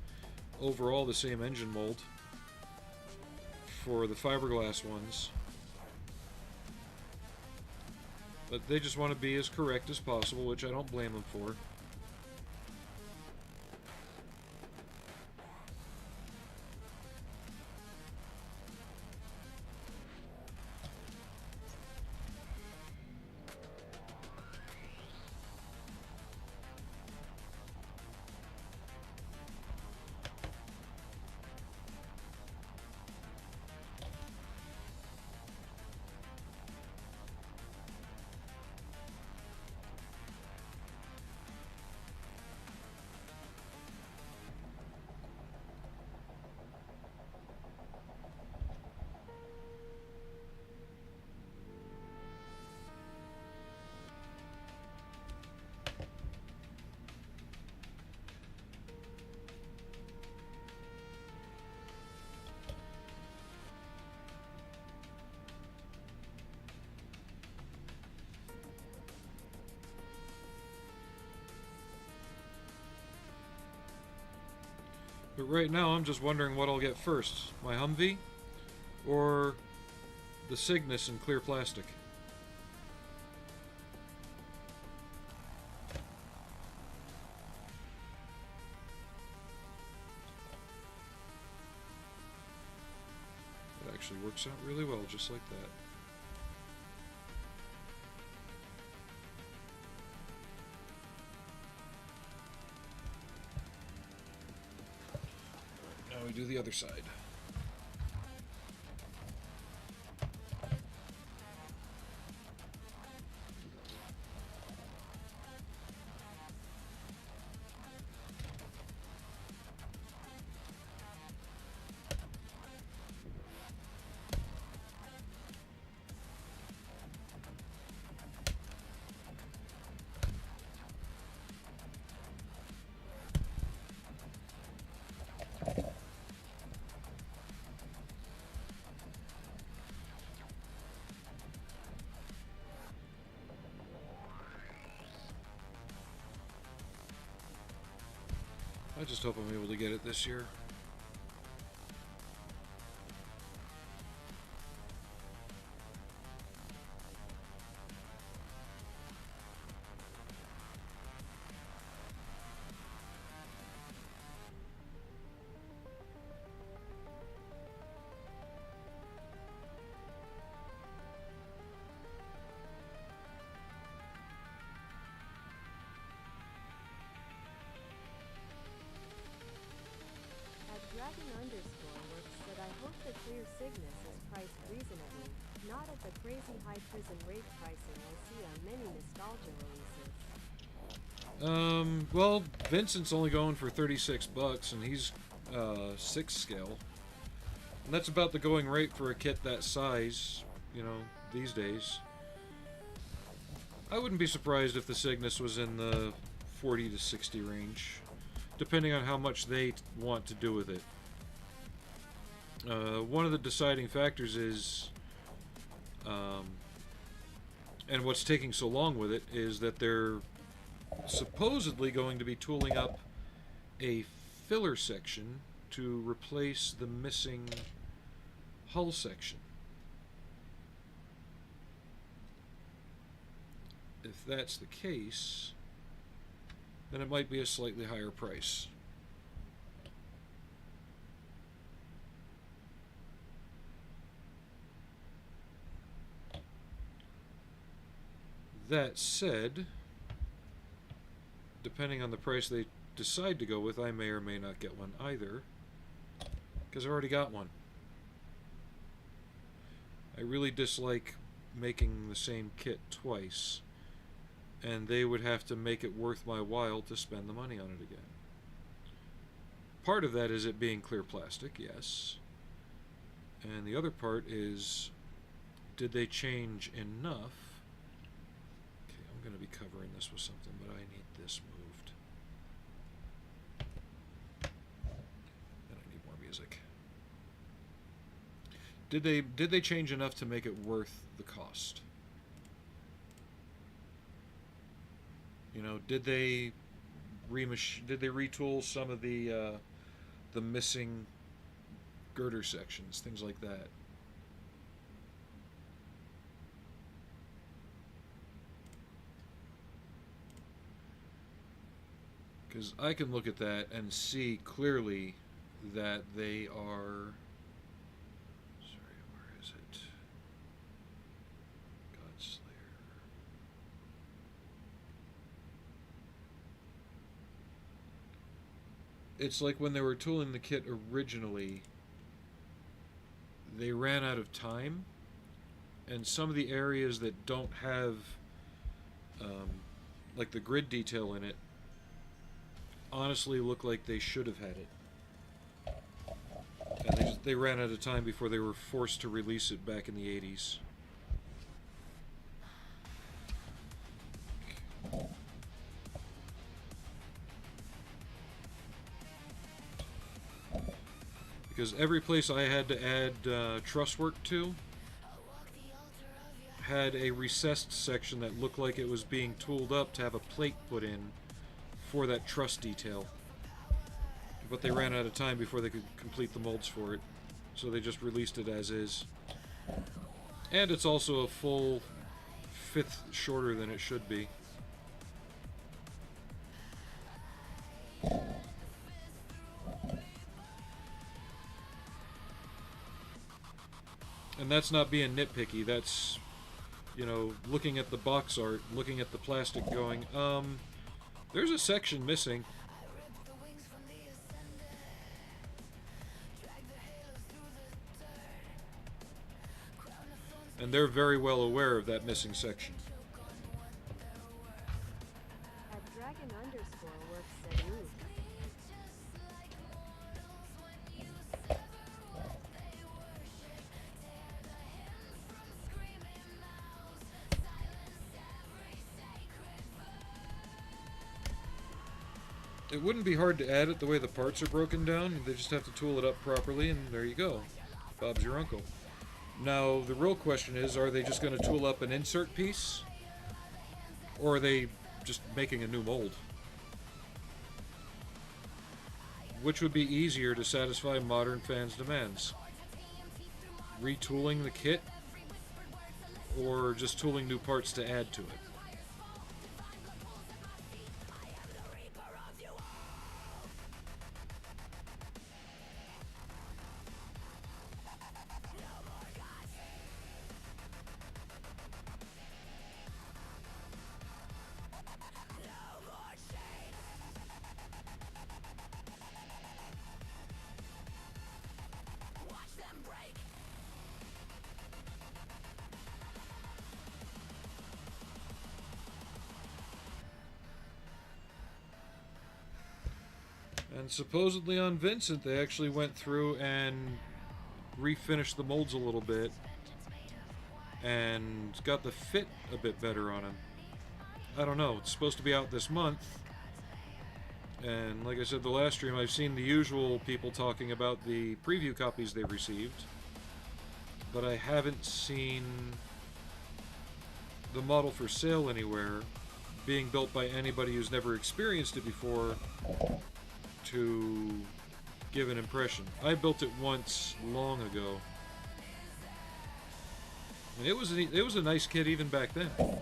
S2: overall the same engine mold for the fiberglass ones. But they just want to be as correct as possible, which I don't blame them for. But right now, I'm just wondering what I'll get first. My Humvee or the Cygnus in clear plastic. It actually works out really well, just like that. Now we do the other side. I just hope I'm able to get it this year.
S1: Dragon_works said I hope the clear Cygnus is priced reasonably, not at the crazy high prison rate pricing I see on many nostalgia releases.
S2: Well, Vincent's only going for 36 bucks and he's 6 scale. And that's about the going rate for a kit that size, you know, these days. I wouldn't be surprised if the Cygnus was in the 40 to 60 range, depending on how much they want to do with it. One of the deciding factors is, and what's taking so long with it, is that they're supposedly going to be tooling up a filler section to replace the missing hull section. If that's the case, then it might be a slightly higher price. That said, depending on the price they decide to go with, I may or may not get one either, because I already got one. I really dislike making the same kit twice, and they would have to make it worth my while to spend the money on it again. Part of that is it being clear plastic, yes. And the other part is, did they change enough? Okay, I'm going to be covering this with something, but I need this moved. And I need more music. did they change enough to make it worth the cost? You know, did they retool some of the missing girder sections, things like that? Because I can look at that and see clearly that they are... Sorry, where is it? Godslayer. It's like when they were tooling the kit originally, they ran out of time, and some of the areas that don't have like the grid detail in it honestly look like they should have had it. And they ran out of time before they were forced to release it back in the 80s. Because every place I had to add truss work to had a recessed section that looked like it was being tooled up to have a plate put in for that truss detail. But they ran out of time before they could complete the molds for it, so they just released it as is. And it's also a full fifth shorter than it should be. And that's not being nitpicky, that's, you know, looking at the box art, looking at the plastic going, there's a section missing. And they're very well aware of that missing section.
S1: At Dragon_works said ooh.
S2: It wouldn't be hard to add it the way the parts are broken down. They just have to tool it up properly, and there you go. Bob's your uncle. Now, the real question is, are they just going to tool up an insert piece? Or are they just making a new mold? Which would be easier to satisfy modern fans' demands? Retooling the kit? Or just tooling new parts to add to it? And supposedly on Vincent, they actually went through and refinished the molds a little bit and got the fit a bit better on him. I don't know, it's supposed to be out this month. And like I said the last stream, I've seen the usual people talking about the preview copies they received, but I haven't seen the model for sale anywhere being built by anybody who's never experienced it before to give an impression. I built it once long ago. And it was a nice kit even back then. And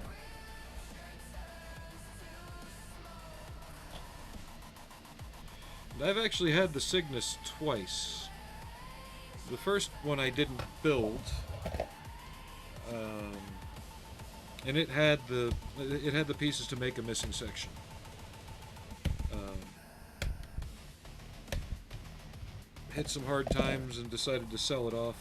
S2: I've actually had the Cygnus twice. The first one I didn't build, and it had the pieces to make a missing section. Hit some hard times and decided to sell it off.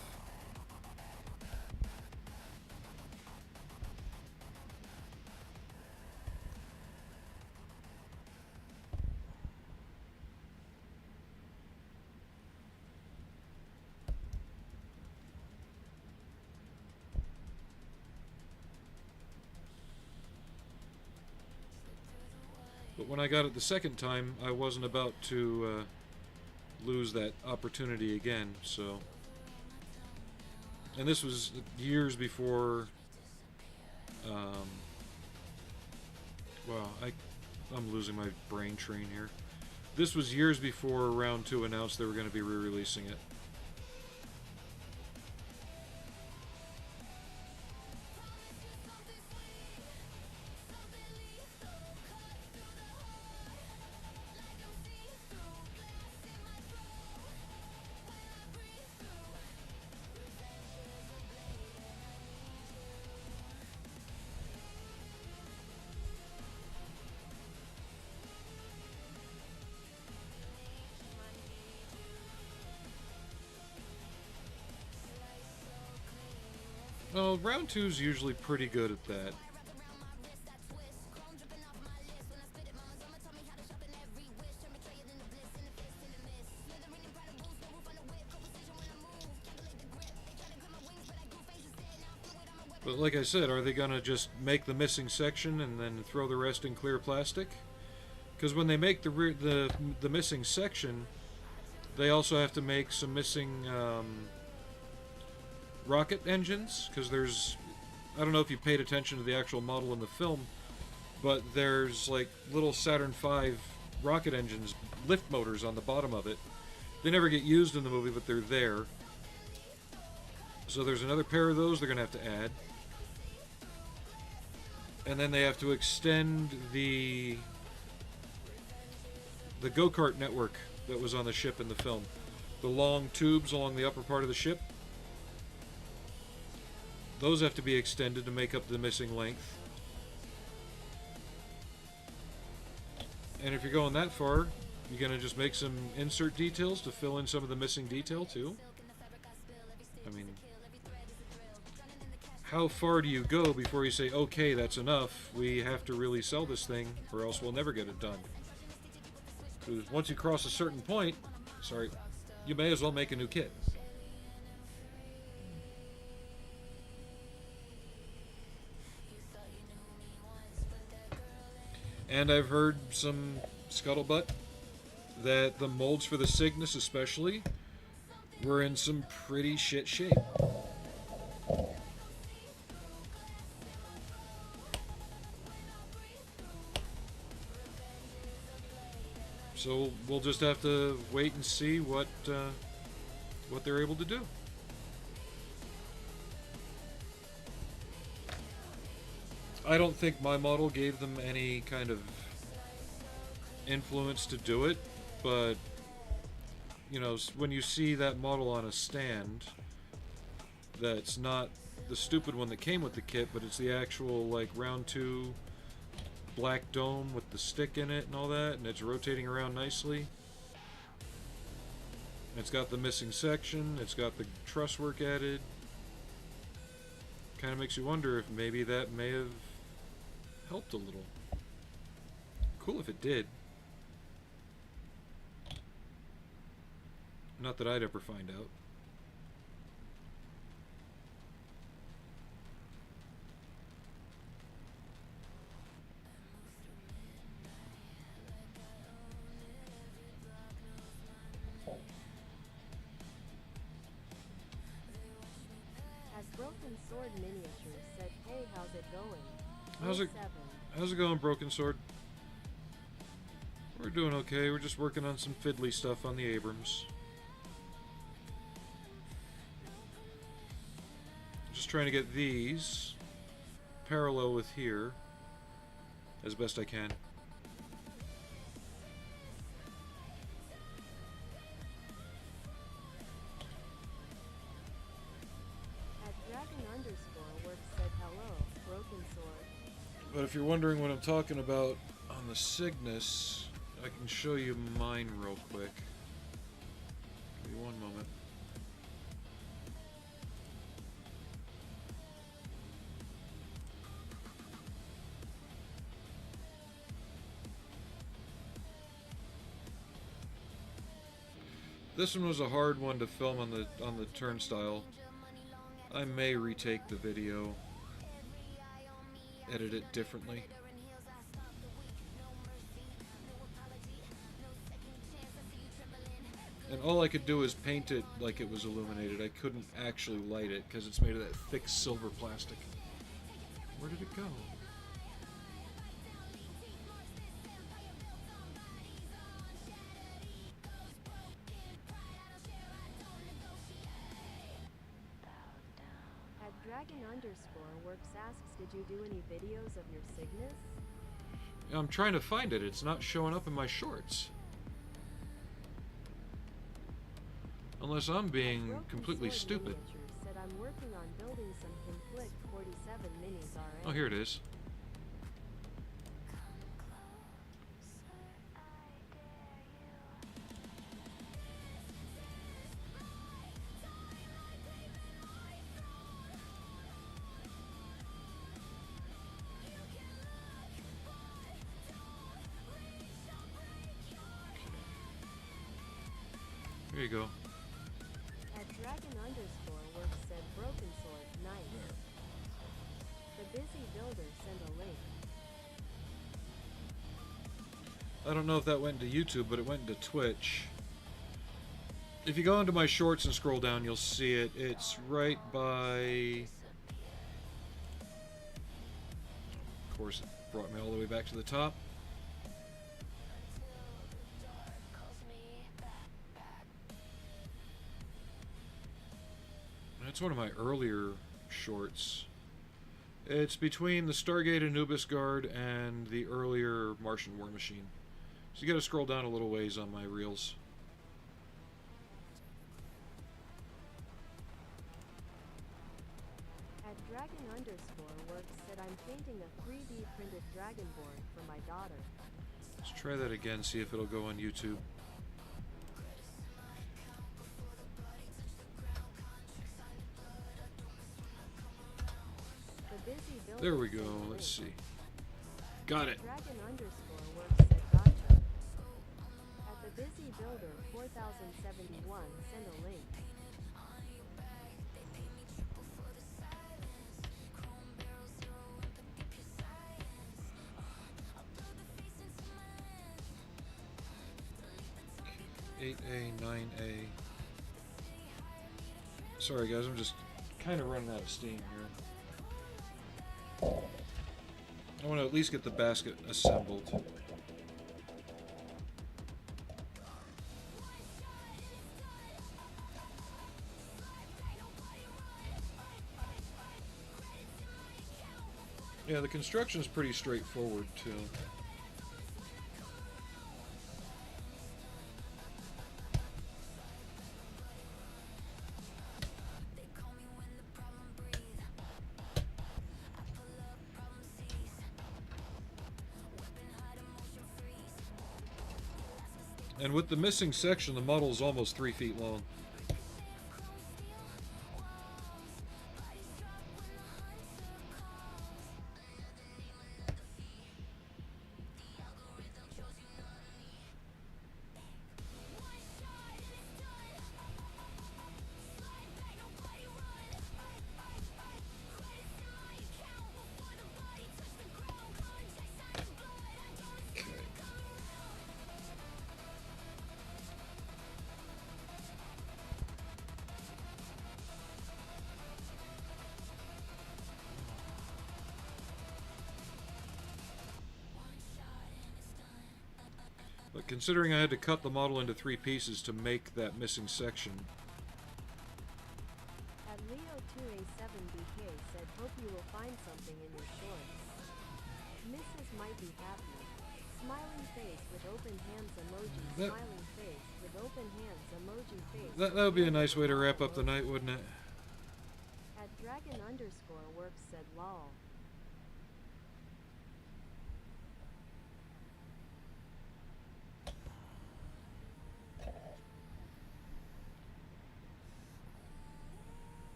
S2: But when I got it the second time, I wasn't about to lose that opportunity again, so And this was years before. Wow, I'm losing my brain train here. This was years before Round 2 announced they were going to be re-releasing it. Well, Round 2's usually pretty good at that. But like I said, are they gonna just make the missing section and then throw the rest in clear plastic? Because when they make the missing section, they also have to make some missing rocket engines, because there's, I don't know if you paid attention to the actual model in the film, but there's like little Saturn V rocket engines, lift motors on the bottom of it. They never get used in the movie, but they're there. So there's another pair of those they're going to have to add. And then they have to extend the go-kart network that was on the ship in the film. The long tubes along the upper part of the ship. Those have to be extended to make up the missing length. And if you're going that far, you're going to just make some insert details to fill in some of the missing detail too. I mean, how far do you go before you say, okay, that's enough, we have to really sell this thing or else we'll never get it done? Because once you cross a certain point, you may as well make a new kit. And I've heard some scuttlebutt that the molds for the Cygnus especially were in some pretty shit shape. So we'll just have to wait and see what they're able to do. I don't think my model gave them any kind of influence to do it, but you know, when you see that model on a stand, that's not the stupid one that came with the kit, but it's the actual like Round 2 black dome with the stick in it and all that, and it's rotating around nicely. It's got the missing section, it's got the truss work added. Kind of makes you wonder if maybe that may have helped a little. Cool if it did. Not that I'd ever find out.
S1: As Broken Sword Miniatures said, hey, how's it going?
S2: How's it going, Broken Sword? We're doing okay. We're just working on some fiddly stuff on the Abrams. Just trying to get these parallel with here as best I can. But if you're wondering what I'm talking about on the Cygnus, I can show you mine real quick. Give me one moment. This one was a hard one to film on the turnstile. I may retake the video, edit it differently. And all I could do is paint it like it was illuminated. I couldn't actually light it because it's made of that thick silver plastic. Where did it go?
S1: At Dragon_works asks, did you do any videos of your Cygnus?
S2: I'm trying to find it. It's not showing up in my shorts. Unless I'm being
S1: Broken
S2: completely
S1: Sword
S2: stupid.
S1: Miniatures said, I'm working on building some Conflict 47 minis RA.
S2: Oh, here it is. Here you go.
S1: At Dragon_works said, Broken Sword, nice. The Busy Builder sent a link.
S2: I don't know if that went to YouTube, but it went to Twitch. If you go into my shorts and scroll down, you'll see it. It's right by... Of course, it brought me all the way back to the top. That's one of my earlier shorts. It's between the Stargate Anubis Guard and the earlier Martian War Machine. So you gotta scroll down a little ways on my reels.
S1: At Dragon_works said, I'm painting a 3D printed Dragonborn for my daughter.
S2: Let's try that again, see if it'll go on YouTube.
S1: The Busy Builder
S2: There we
S1: sent
S2: go,
S1: a
S2: let's
S1: link.
S2: see. Got it.
S1: Dragon_works said, gotcha. At the Busy Builder 4071 send a link.
S2: Okay. 8A, 9A. Sorry guys, I'm just kind of running out of steam here. I want to at least get the basket assembled. Yeah, the construction is pretty straightforward too. And with the missing section, the model is almost 3 feet long. But considering I had to cut the model into 3 pieces to make that missing section.
S1: At Leo2A7BK said, hope you will find something in your shorts. Mrs. might be happy. Smiling face with open hands emoji. Smiling face with open hands emoji face.
S2: That would be a nice way to wrap up the night, wouldn't it?
S1: At Dragon_works said, lol.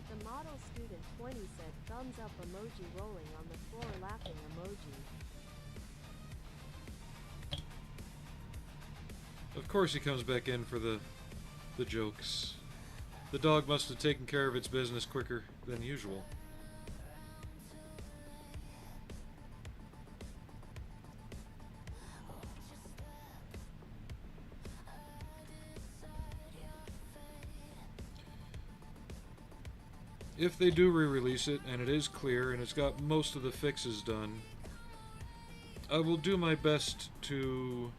S1: The model student 20 said, thumbs up emoji rolling on the floor laughing emoji.
S2: Of course he comes back in for the jokes. The dog must have taken care of its business quicker than usual. If they do re-release it, and it is clear, and it's got most of the fixes done, I will do my best to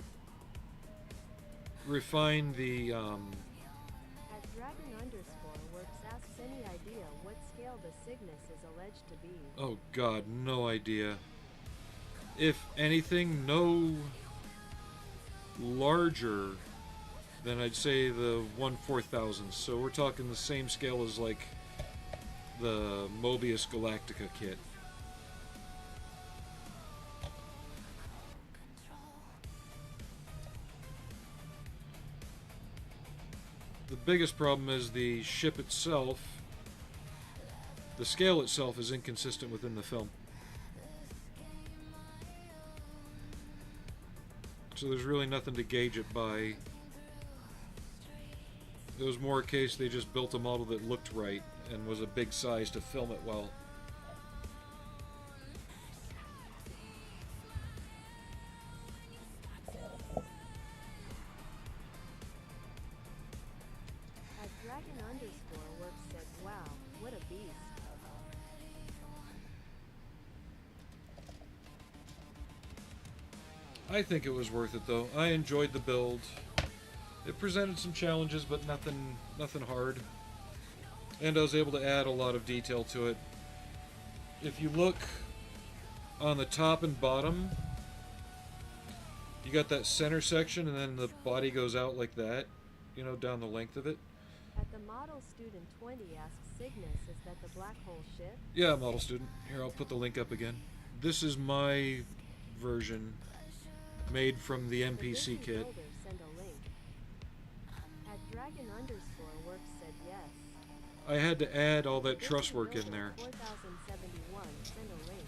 S2: refine the,
S1: At Dragon underscore works asks any idea what scale the Cygnus is alleged to be.
S2: oh god, no idea. If anything, no larger than I'd say the 1/4000. So we're talking the same scale as like the Mobius Galactica kit. The biggest problem is the ship itself. The scale itself is inconsistent within the film. So there's really nothing to gauge it by. It was more a case they just built a model that looked right and was a big size to film it well.
S1: At Dragon underscore works said, wow, what a beast.
S2: I think it was worth it though. I enjoyed the build. It presented some challenges, but nothing hard. And I was able to add a lot of detail to it. If you look on the top and bottom, you got that center section and then the body goes out like that, you know, down the length of it.
S1: At the model student 20 asks, Cygnus, is that the black hole ship?
S2: Yeah, model student. Here, I'll put the link up again. This is my version made from the NPC kit.
S1: Builder send a link. At Dragon underscore works said yes.
S2: I had to add all that truss work in there.
S1: 4071 send a link.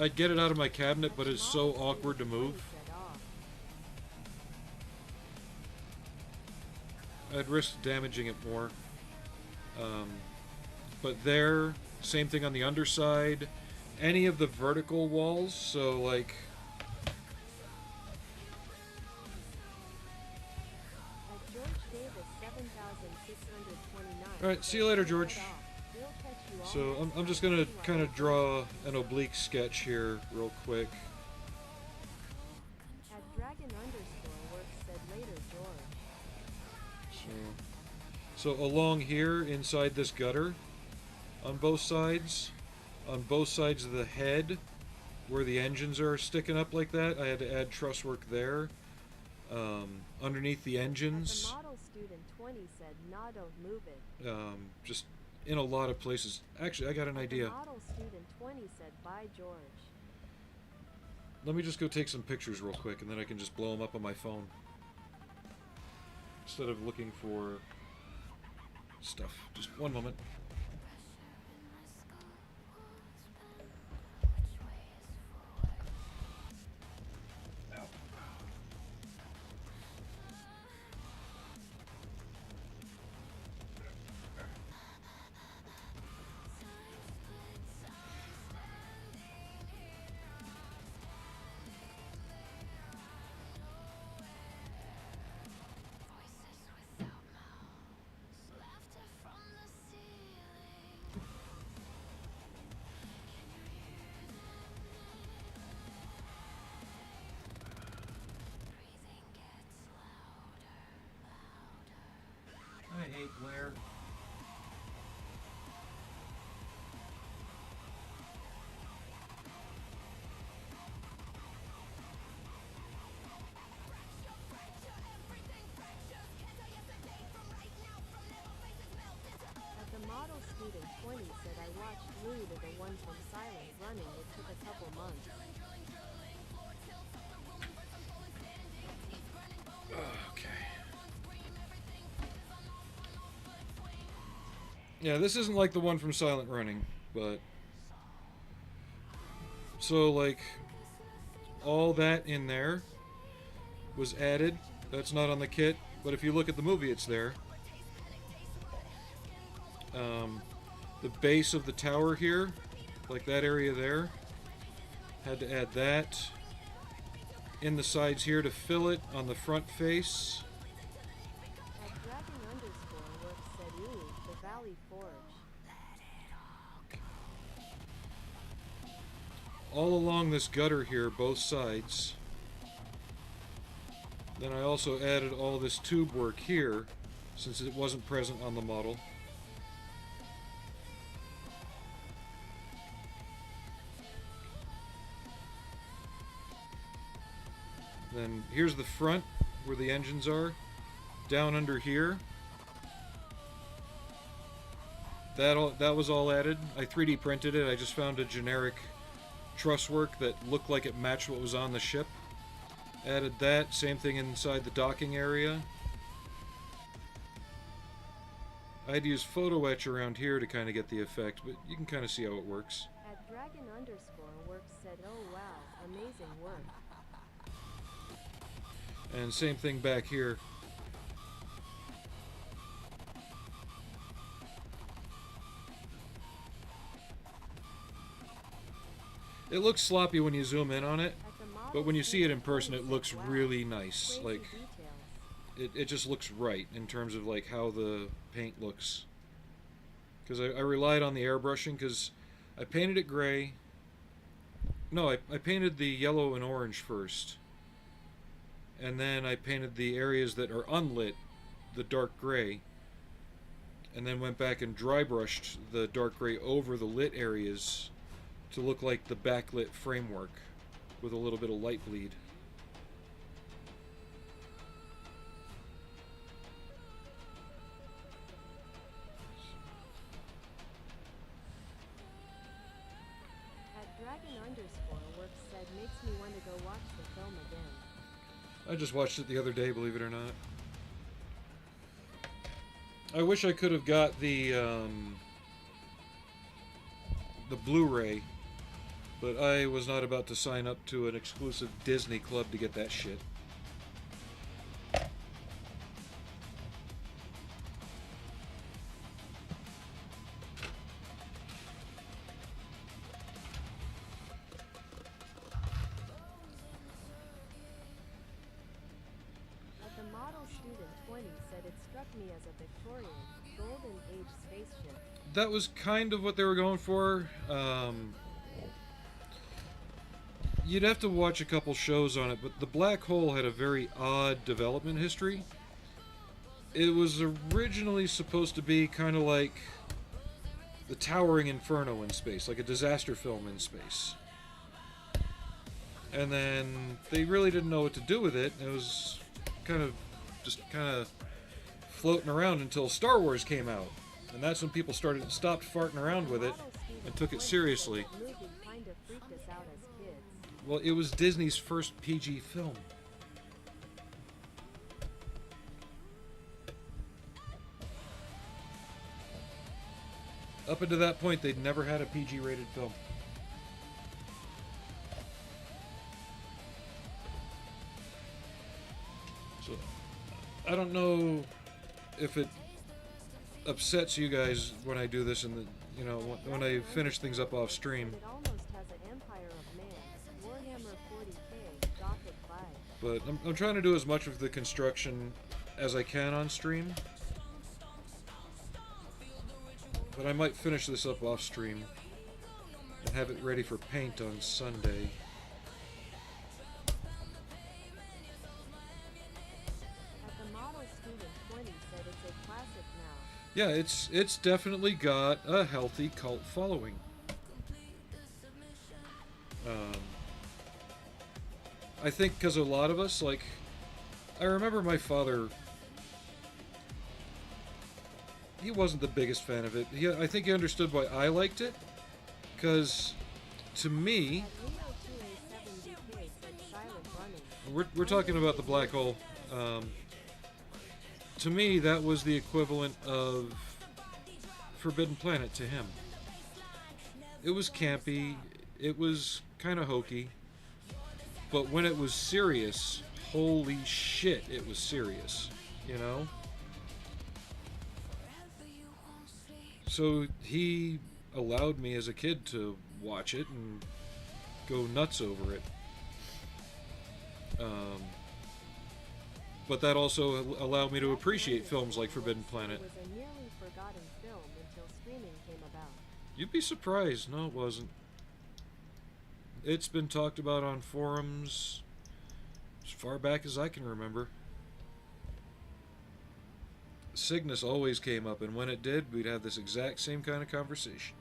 S2: I'd get it out of my cabinet, but it's so awkward to move.
S1: Said off.
S2: I'd risk damaging it more. But there, same thing on the underside. Any of the vertical walls, so like...
S1: At George Davis 7629.
S2: Alright, see you later, George.
S1: We'll catch you all
S2: So
S1: next
S2: I'm just
S1: time.
S2: gonna kind of draw an oblique sketch here real quick.
S1: At Dragon underscore works said later George.
S2: So along here, inside this gutter, on both sides of the head, where the engines are sticking up like that, I had to add truss work there. Underneath the
S1: At
S2: engines,
S1: the model student 20 said, nah, don't move it.
S2: just in a lot of places. Actually, I got an
S1: At
S2: idea.
S1: The model student 20 said, bye George.
S2: Let me just go take some pictures real quick, and then I can just blow them up on my phone. Instead of looking for stuff. Just one moment. I hate Blair.
S1: At the model student 20 said, I watched Lou to the one from Silent Running. It took a couple months.
S2: Okay. Yeah, this isn't like the one from Silent Running, but... So, like, all that in there was added. That's not on the kit, but if you look at the movie, it's there. The base of the tower here, like that area there, had to add that. In the sides here to fill it on the front face.
S1: At Dragon underscore works said, ooh, the Valley Forge.
S2: All along this gutter here, both sides. Then I also added all this tube work here, since it wasn't present on the model. Then here's the front, where the engines are. Down under here. That was all added. I 3D printed it. I just found a generic truss work that looked like it matched what was on the ship. Added that. Same thing inside the docking area. I had to use photo etch around here to kind of get the effect, but you can kind of see how it works.
S1: At Dragon underscore works said, oh wow, amazing work.
S2: And same thing back here. It looks sloppy when you zoom in on it, but when you see it in person, it looks really nice. Like, it just looks right in terms of like how the paint looks. Because I relied on the airbrushing, because I painted it gray. No, I painted the yellow and orange first. And then I painted the areas that are unlit, the dark gray. And then went back and dry brushed the dark gray over the lit areas to look like the backlit framework with a little bit of light bleed.
S1: At Dragon underscore works said, makes me want to go watch the film again.
S2: I just watched it the other day, believe it or not. I wish I could have got the Blu-ray, but I was not about to sign up to an exclusive Disney club to get that shit.
S1: The model student 20 said it struck me as a Victorian, golden age spaceship.
S2: That was kind of what they were going for. You'd have to watch a couple shows on it, but the black hole had a very odd development history. It was originally supposed to be kind of like the towering inferno in space, like a disaster film in space. And then they really didn't know what to do with it. It was kind of floating around until Star Wars came out, and that's when people stopped farting around with it and took it seriously. Well, it was Disney's first PG film. Up until that point, they'd never had a PG-rated film. So, I don't know if it upsets you guys when I do this, and when I finish things up off stream.
S1: It almost has an Empire of Man, Warhammer 40K, Gothic vibe.
S2: But I'm trying to do as much of the construction as I can on stream. But I might finish this up off stream and have it ready for paint on Sunday. Yeah, it's definitely got a healthy cult following. I think because a lot of us, like, I remember my father, he wasn't the biggest fan of it. I think he understood why I liked it, because to me, we're talking about the black hole. To me, that was the equivalent of Forbidden Planet to him. It was campy, it was kind of hokey, but when it was serious, holy shit, it was serious, you know? So he allowed me as a kid to watch it and go nuts over it. But that also allowed me to appreciate films like Forbidden Planet.
S1: It was a nearly forgotten film until streaming came about.
S2: You'd be surprised. No, it wasn't. It's been talked about on forums as far back as I can remember. Cygnus always came up, and when it did, we'd have this exact same kind of conversation.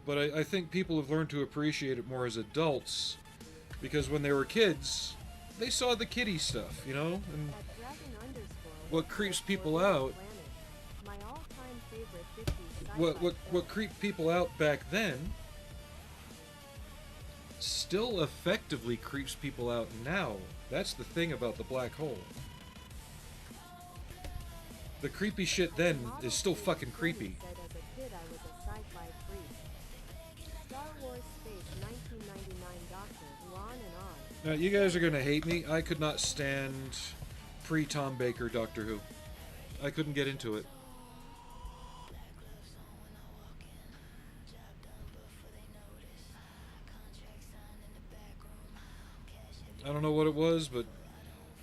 S2: But I think people have learned to appreciate it more as adults, because when they were kids, they saw the kiddie stuff, you know? And
S1: At Dragon Underscore,
S2: what creeps
S1: said
S2: people
S1: Forbidden
S2: out,
S1: Planet, my all-time favorite 50s sci-fi
S2: what
S1: film.
S2: creeped people out back then still effectively creeps people out now. That's the thing about the black hole. The creepy shit then is still fucking creepy.
S1: Said as a kid I was a sci-fi freak. Star Wars Space 1999 Doctor, on and on.
S2: Now, you guys are gonna hate me. I could not stand pre-Tom Baker Doctor Who. I couldn't get into it. I don't know what it was, but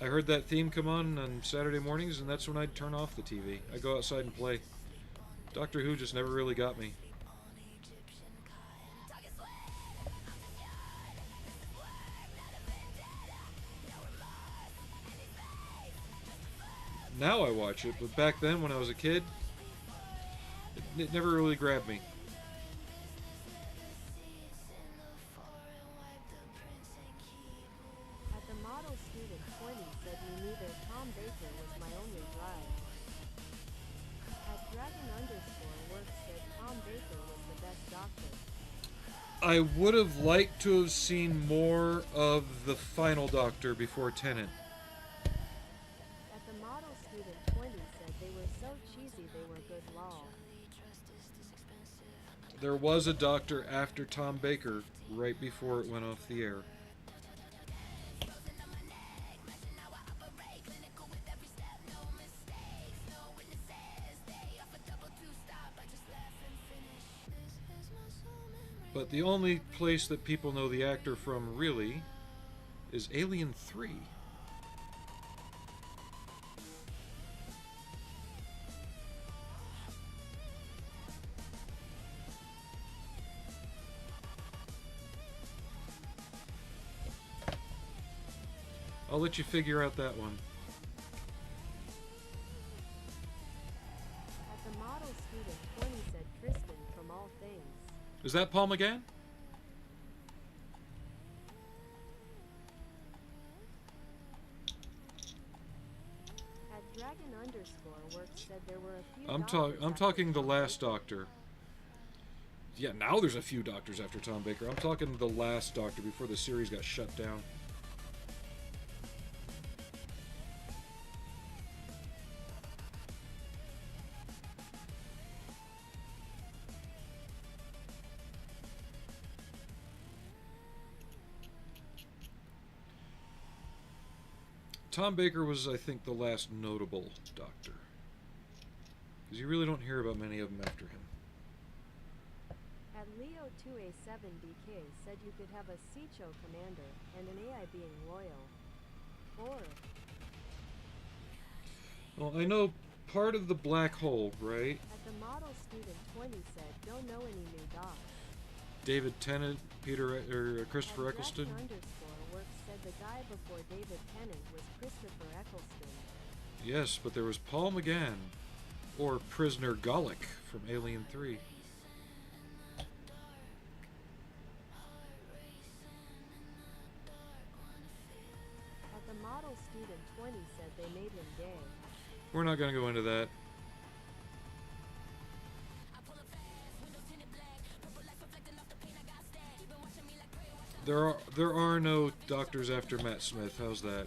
S2: I heard that theme come on Saturday mornings, and that's when I'd turn off the TV. I'd go outside and play. Doctor Who just never really got me. Now I watch it, but back then when I was a kid, it never really grabbed me.
S1: At the Model Student 20 said we knew that Tom Baker was my only drive. At Dragon Underscore Works said Tom Baker was the best Doctor.
S2: I would have liked to have seen more of the final Doctor before Tennant.
S1: At the Model Student 20 said they were so cheesy they were good lol.
S2: There was a Doctor after Tom Baker, right before it went off the air. But the only place that people know the actor from, really, is Alien 3. I'll let you figure out that one.
S1: At the Model Student 20 said Tristan from All Things.
S2: Is that Paul McGann?
S1: At Dragon Underscore Works said there were a few
S2: I'm
S1: doctors
S2: talking
S1: after
S2: the
S1: Tom
S2: last
S1: Baker.
S2: Doctor. Yeah, now there's a few Doctors after Tom Baker. I'm talking the last Doctor before the series got shut down. Tom Baker was, I think, the last notable Doctor. Because you really don't hear about many of them after him.
S1: At Leo2A7BK said you could have a Secho commander and an AI being loyal. Or
S2: Well, I know part of the black hole, right?
S1: at the Model Student 20 said don't know any new docs.
S2: David Tennant, Christopher
S1: At
S2: Eccleston.
S1: Dragon Underscore Works said the guy before David Tennant was Christopher Eccleston.
S2: Yes, but there was Paul McGann, or Prisoner Golic from Alien 3.
S1: At the Model Student 20 said they made him gay.
S2: We're not going to go into that. There are no Doctors after Matt Smith. How's that?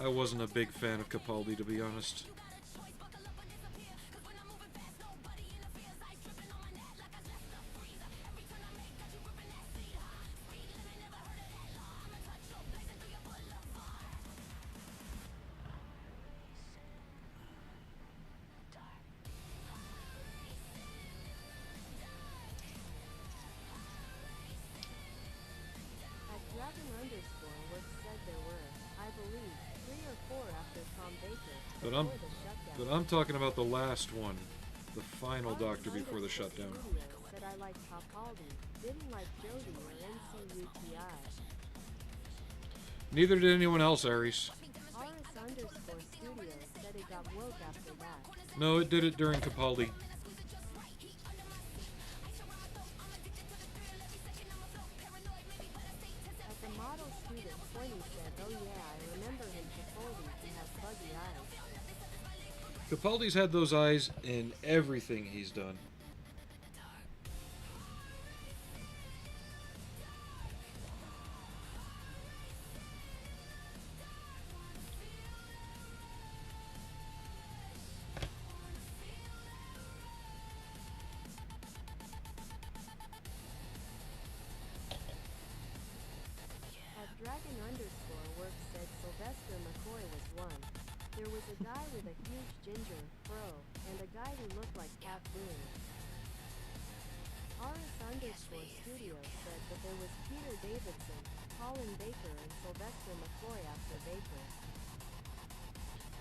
S2: I wasn't a big fan of Capaldi, to be honest. But
S1: before
S2: I'm,
S1: the shutdown.
S2: but I'm talking about the last one, the final
S1: Artist
S2: Doctor before the
S1: underscore
S2: shutdown.
S1: Studios said I liked Capaldi, didn't like Jodie or NCUTI.
S2: Neither did anyone else, Aries.
S1: Aris underscore Studios said it got woke after that.
S2: No, it did it during Capaldi.
S1: At the model student 20 said, oh yeah, I remember him Capaldi, he has buggy eyes.
S2: Capaldi's had those eyes in everything he's done.
S1: At Dragon underscore works said Sylvester McCoy was one. There was a guy with a huge ginger fro, and a guy who looked like Pat Boone. Aris underscore Studios said that there was Peter Davidson, Colin Baker and Sylvester McCoy after Baker.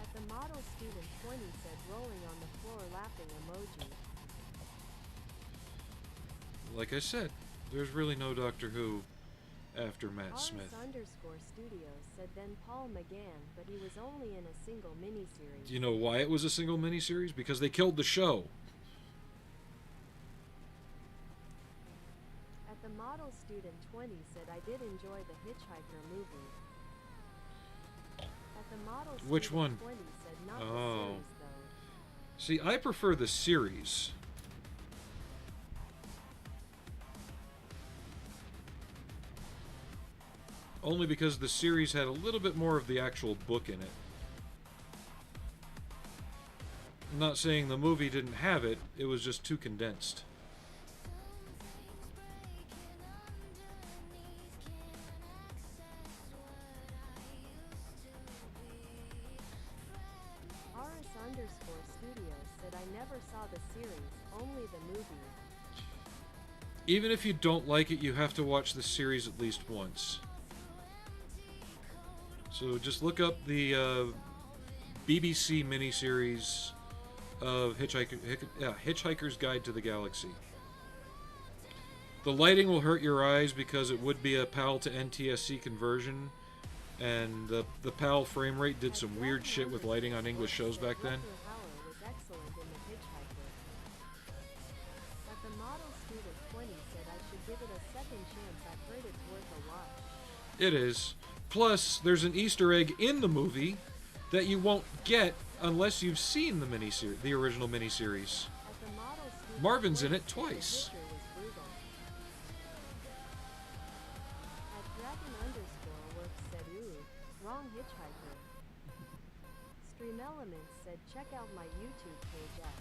S1: At the model student 20 said rolling on the floor laughing emoji.
S2: Like I said, there's really no Doctor Who after Matt
S1: Aris
S2: Smith.
S1: underscore Studios said then Paul McGann, but he was only in a single miniseries.
S2: Do you know why it was a single miniseries? Because they killed the show.
S1: At the model student 20 said I did enjoy the Hitchhiker movie. At the model
S2: Which
S1: student
S2: one?
S1: 20 said not
S2: Oh.
S1: the series though.
S2: See, I prefer the series. Only because the series had a little bit more of the actual book in it. I'm not saying the movie didn't have it, it was just too condensed.
S1: Aris underscore Studios said I never saw the series, only the movie.
S2: Even if you don't like it, you have to watch the series at least once. So just look up the BBC miniseries of Hitchhiker's Guide to the Galaxy. The lighting will hurt your eyes because it would be a PAL to NTSC conversion, and the PAL frame rate did some weird shit with lighting on English shows back then.
S1: Rutger Hauer was excellent in The Hitchhiker. At the model student 20 said I should give it a second chance, I've heard it's worth a watch.
S2: It is. Plus, there's an Easter egg in the movie that you won't get unless you've seen the the original miniseries.
S1: At the model student
S2: Marvin's in
S1: 20
S2: it
S1: said
S2: twice.
S1: The Witcher was brutal. At Dragon underscore works said ooh, wrong Hitchhiker. Stream Elements said check out my YouTube page at.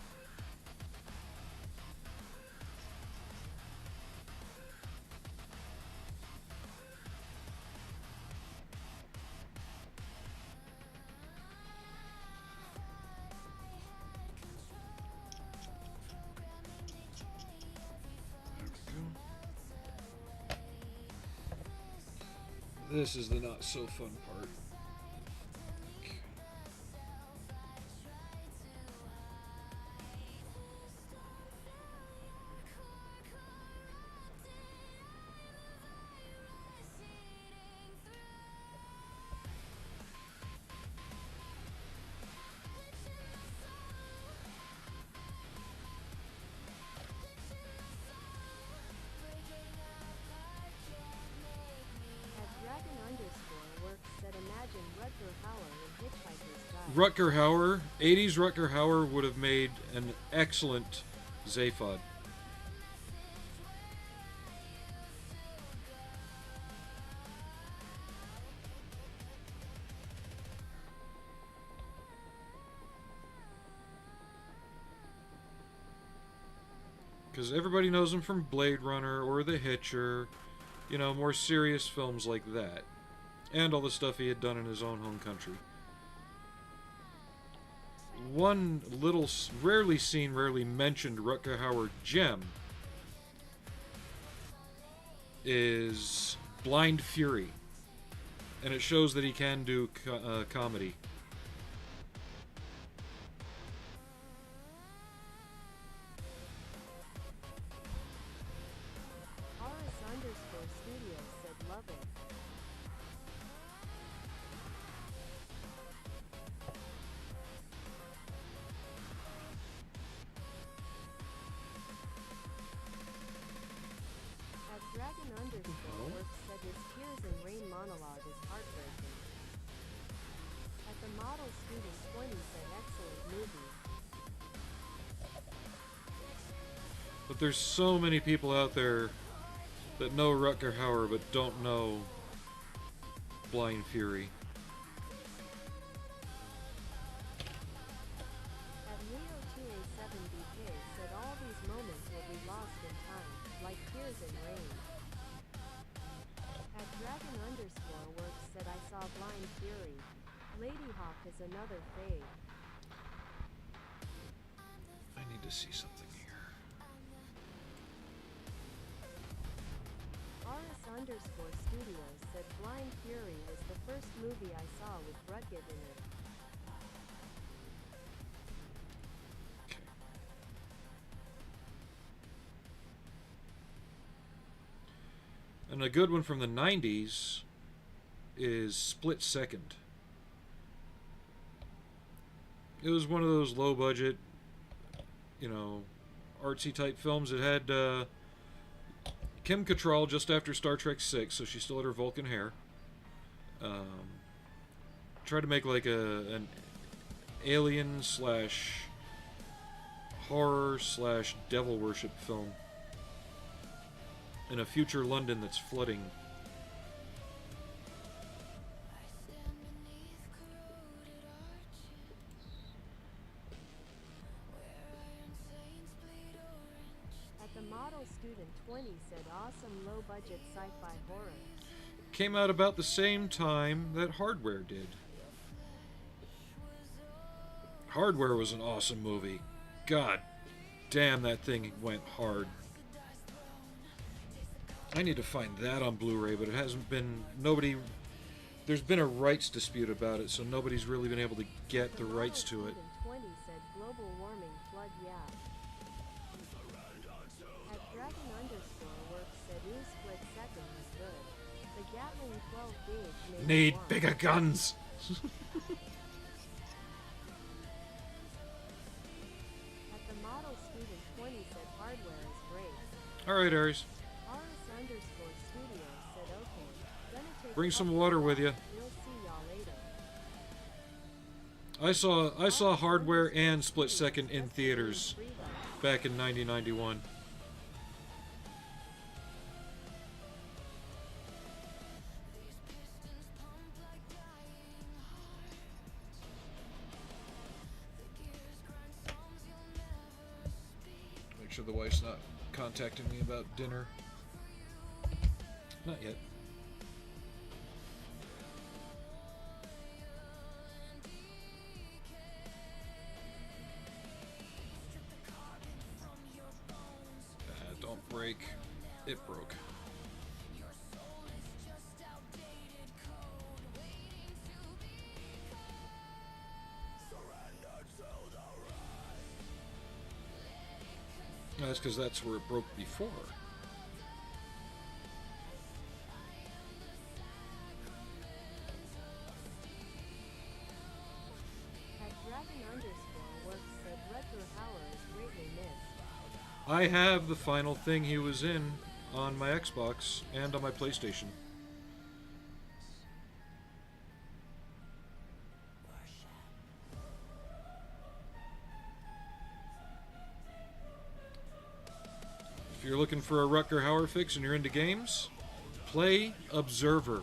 S2: This is the not so fun part.
S1: At Dragon underscore works said imagine Rutger Hauer in Hitchhiker's Guide.
S2: Rutger Hauer, 80s Rutger Hauer would have made an excellent Zaphod. Because everybody knows him from Blade Runner or The Hitcher, you know, more serious films like that. And all the stuff he had done in his own home country. One little, rarely seen, rarely mentioned Rutger Hauer gem is Blind Fury. And it shows that he can do comedy. But there's so many people out there that know Rutger Hauer but don't know Blind Fury.
S1: At Leo2A7BK said all these moments will be lost in time, like tears in rain. At Dragon_Works said I saw Blind Fury. Ladyhawk is another fave.
S2: I need to see something here.
S1: RS_Studios said Blind Fury was the first movie I saw with Rutger in it.
S2: Okay. And a good one from the 90s is Split Second. It was one of those low budget, you know, artsy type films. It had Kim Cattrall just after Star Trek 6, so she still had her Vulcan hair. Tried to make like an alien slash horror slash devil worship film in a future London that's flooding.
S1: The model student 20 said awesome low-budget sci-fi horror.
S2: Came out about the same time that Hardware did. Hardware was an awesome movie. God damn, that thing went hard. I need to find that on Blu-ray, but it hasn't been... There's been a rights dispute about it, so nobody's really been able to get the rights to it.
S1: The model student 20 said global warming flood yeah. Dragon_Works said ooh Split Second was good. The Gatling 12 gauge made
S2: Need
S1: me want.
S2: bigger guns!
S1: At the model student 20 said hardware is great.
S2: Alright, Aries.
S1: RS_Studios said okay. Gonna take
S2: Bring
S1: a
S2: some
S1: couple
S2: water
S1: of
S2: with you.
S1: We'll see y'all later.
S2: I saw Hardware and Split Second in theaters back in 1991. Make sure the wife's not contacting me about dinner. Not yet. Don't break. It broke. No, that's because that's where it broke before.
S1: At Dragon_Works said Rutger Hauer is greatly missed.
S2: I have the final thing he was in on my Xbox and on my PlayStation. If you're looking for a Rutger Hauer fix and you're into games, play Observer.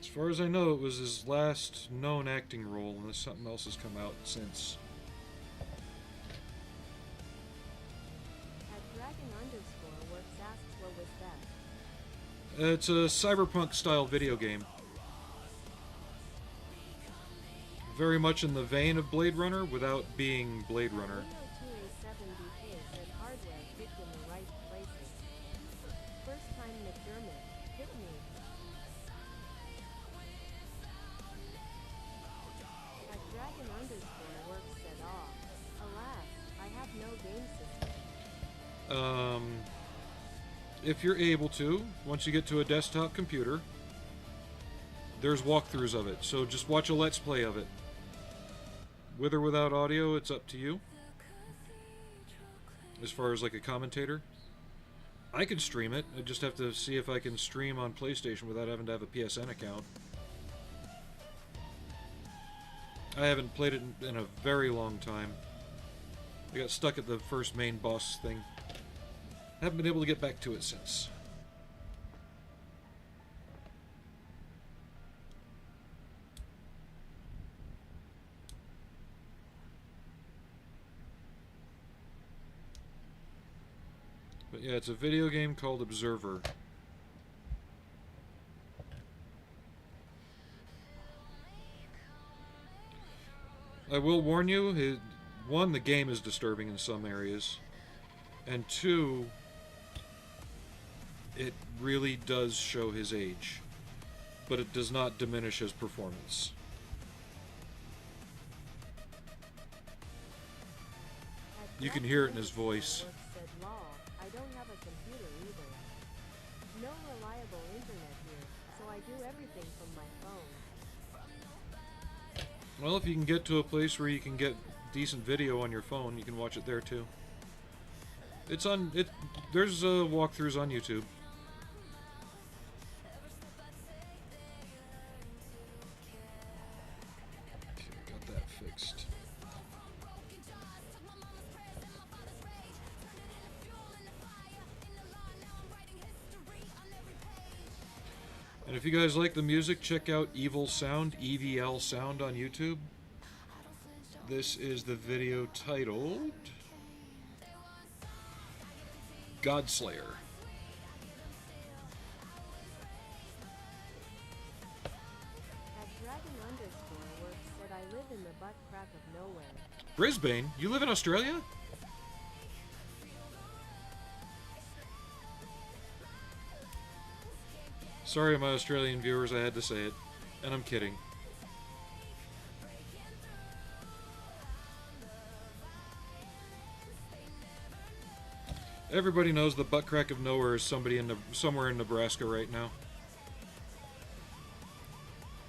S2: As far as I know, it was his last known acting role, unless something else has come out since.
S1: At Dragon_Works asks what was that?
S2: It's a cyberpunk-style video game. Very much in the vein of Blade Runner, without being Blade Runner.
S1: Leo2A7BK said hardware picked in the right places. First time McDermott, hit me. At Dragon_Works said alas, I have no game system.
S2: If you're able to, once you get to a desktop computer, there's walkthroughs of it, so just watch a Let's Play of it. With or without audio, it's up to you. As far as like a commentator. I could stream it. I just have to see if I can stream on PlayStation without having to have a PSN account. I haven't played it in a very long time. I got stuck at the first main boss thing. Haven't been able to get back to it since. But yeah, it's a video game called Observer. I will warn you, one, the game is disturbing in some areas, and two, it really does show his age, but it does not diminish his performance. You can hear it in his voice.
S1: Said, "Lol, I don't have a computer either. No reliable internet here, so I do everything from my phone."
S2: Well, if you can get to a place where you can get decent video on your phone, you can watch it there too. It's on it. There's walkthroughs on YouTube. Okay, got that fixed. And if you guys like the music, check out Evil Sound, EVL Sound on YouTube. This is the video titled Godslayer.
S1: At Dragon_works said, "I live in the butt crack of nowhere."
S2: Brisbane? You live in Australia? Sorry, my Australian viewers, I had to say it. And I'm kidding. Everybody knows the butt crack of nowhere is somebody in somewhere in Nebraska right now.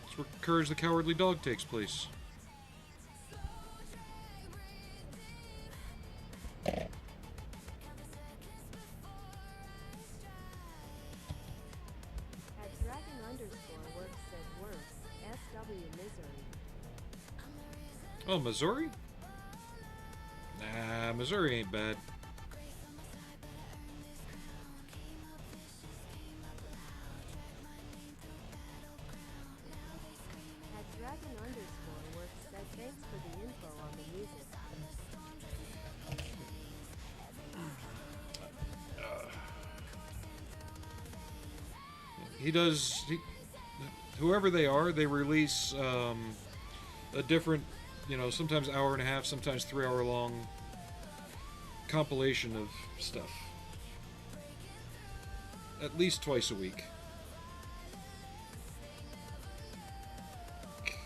S2: It's where Courage the Cowardly Dog takes place.
S1: At Dragon_works said, "Worse, SW Misery."
S2: Oh, Missouri? Nah, Missouri ain't bad.
S1: At Dragon_works said, "Thanks for the info on the music."
S2: Whoever they are, they release a different, sometimes hour and a half, sometimes 3 hour long compilation of stuff. At least twice a week. Okay.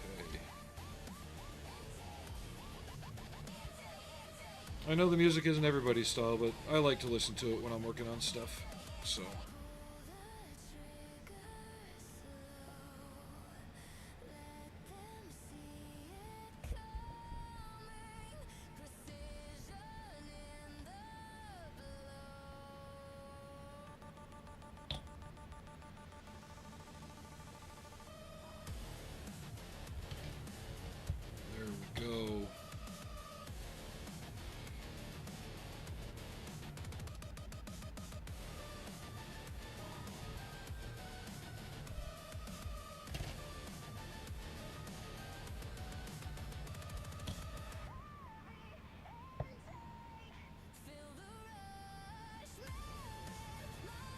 S2: I know the music isn't everybody's style, but I like to listen to it when I'm working on stuff, so... There we go.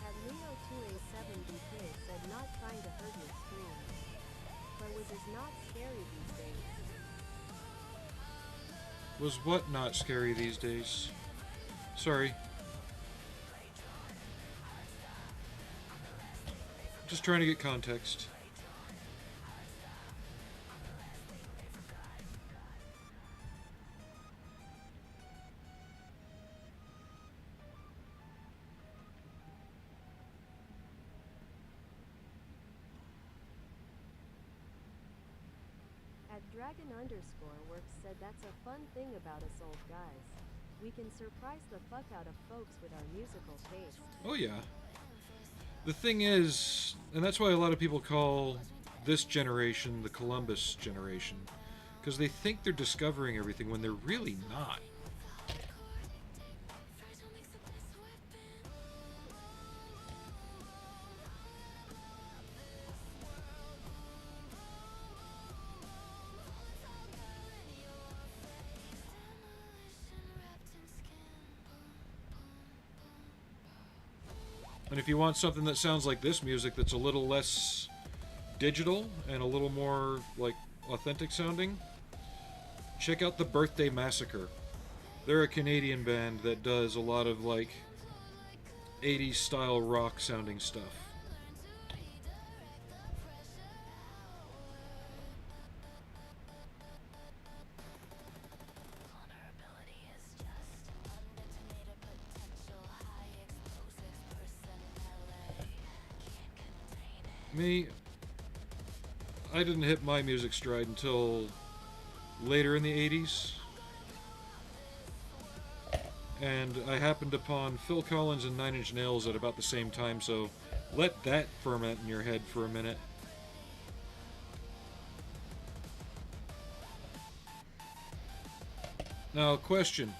S1: At Leo2A7BK said, "Not trying to hurt your stream, but was it not scary these days?"
S2: Was what not scary these days? Sorry. Just trying to get context.
S1: At Dragon_works said, "That's a fun thing about us old guys. We can surprise the fuck out of folks with our musical taste.
S2: Oh yeah. The thing is, and that's why a lot of people call this generation the Columbus generation, because they think they're discovering everything when they're really not. And if you want something that sounds like this music that's a little less digital and a little more like authentic sounding, check out the Birthday Massacre. They're a Canadian band that does a lot of like 80s style rock sounding stuff. Me, I didn't hit my music stride until later in the 80s. And I happened upon Phil Collins and Nine Inch Nails at about the same time, so let that ferment in your head for a minute. Now, question.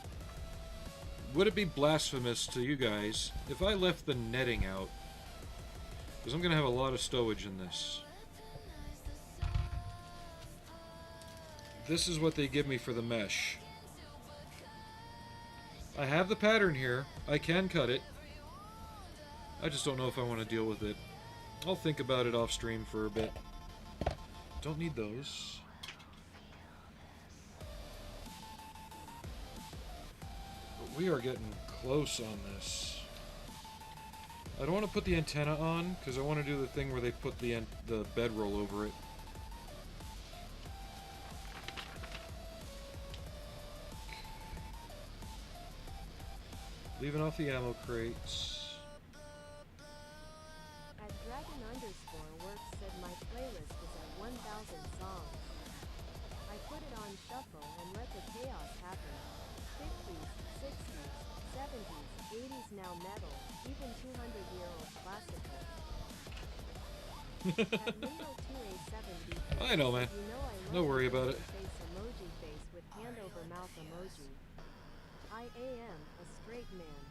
S2: Would it be blasphemous to you guys if I left the netting out? Because I'm going to have a lot of stowage in this. This is what they give me for the mesh. I have the pattern here. I can cut it. I just don't know if I want to deal with it. I'll think about it off stream for a bit. Don't need those. But we are getting close on this. I don't want to put the antenna on, because I want to do the thing where they put the bedroll over it. Leaving off the ammo crates.
S1: At Dragon_Works said my playlist is at 1,000 songs. I put it on shuffle and let the chaos happen. 50s, 60s, 70s, 80s now metal, even 200-year-old classical. At Leo 2A7B,
S2: I know, man.
S1: you know I love
S2: No worry about it.
S1: face emoji face with hand over mouth emoji. I am a straight man,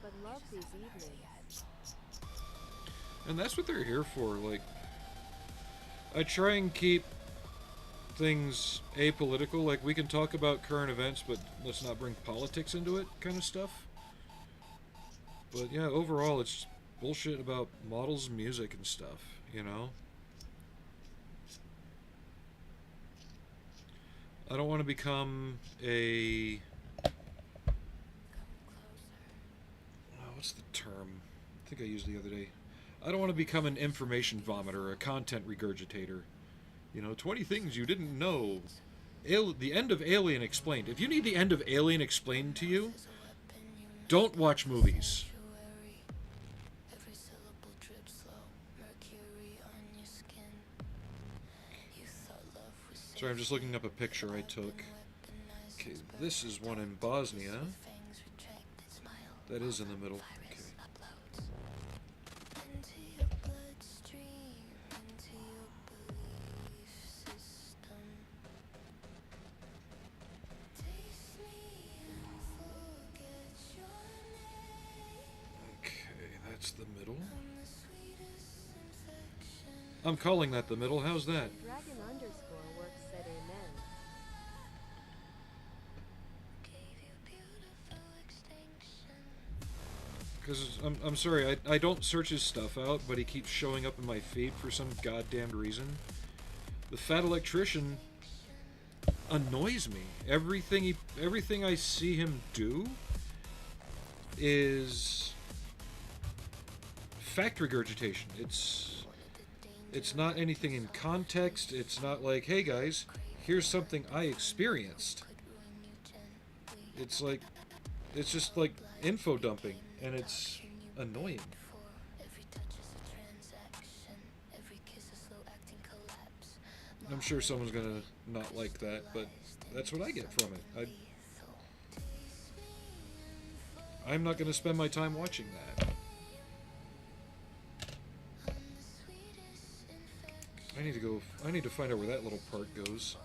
S1: but love these evenings.
S2: And that's what they're here for. Like, I try and keep things apolitical. Like, we can talk about current events, but let's not bring politics into it, kind of stuff. But yeah, overall, it's bullshit about models, music, and stuff, you know? I don't want to become a... what's the term? I think I used the other day. I don't want to become an information vomiter, a content regurgitator. You know, 20 things you didn't know. The end of Alien explained. If you need the end of Alien explained to you, don't watch movies. Sorry, I'm just looking up a picture I took. Okay, this is one in Bosnia. That is in the middle. Okay. Okay, that's the middle. I'm calling that the middle. How's that?
S1: Dragon_Works said amen.
S2: Because I'm sorry, I don't search his stuff out, but he keeps showing up in my feed for some goddamn reason. The fat electrician annoys me. Everything I see him do is fact regurgitation. It's not anything in context. It's not like, hey guys, here's something I experienced. It's like, it's just like info dumping, and it's annoying. I'm sure someone's gonna not like that, but that's what I get from it. I'm not going to spend my time watching that. I need to find out where that little part goes.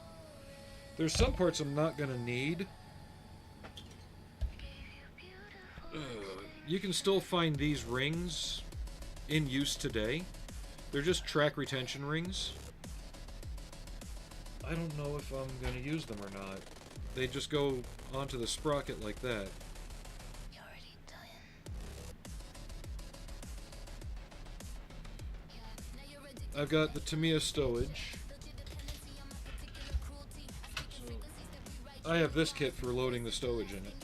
S2: There's some parts I'm not going to need. You can still find these rings in use today. They're just track retention rings. I don't know if I'm going to use them or not. They just go onto the sprocket like that. I've got the Tamiya stowage. I have this kit for loading the stowage in it.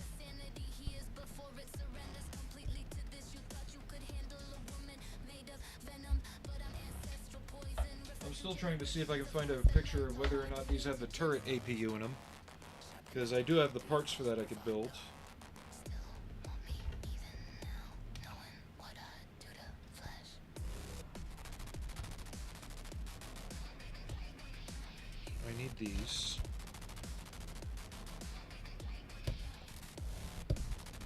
S2: I'm still trying to see if I can find a picture of whether or not these have the turret APU in them. Because I do have the parts for that I could build. I need these.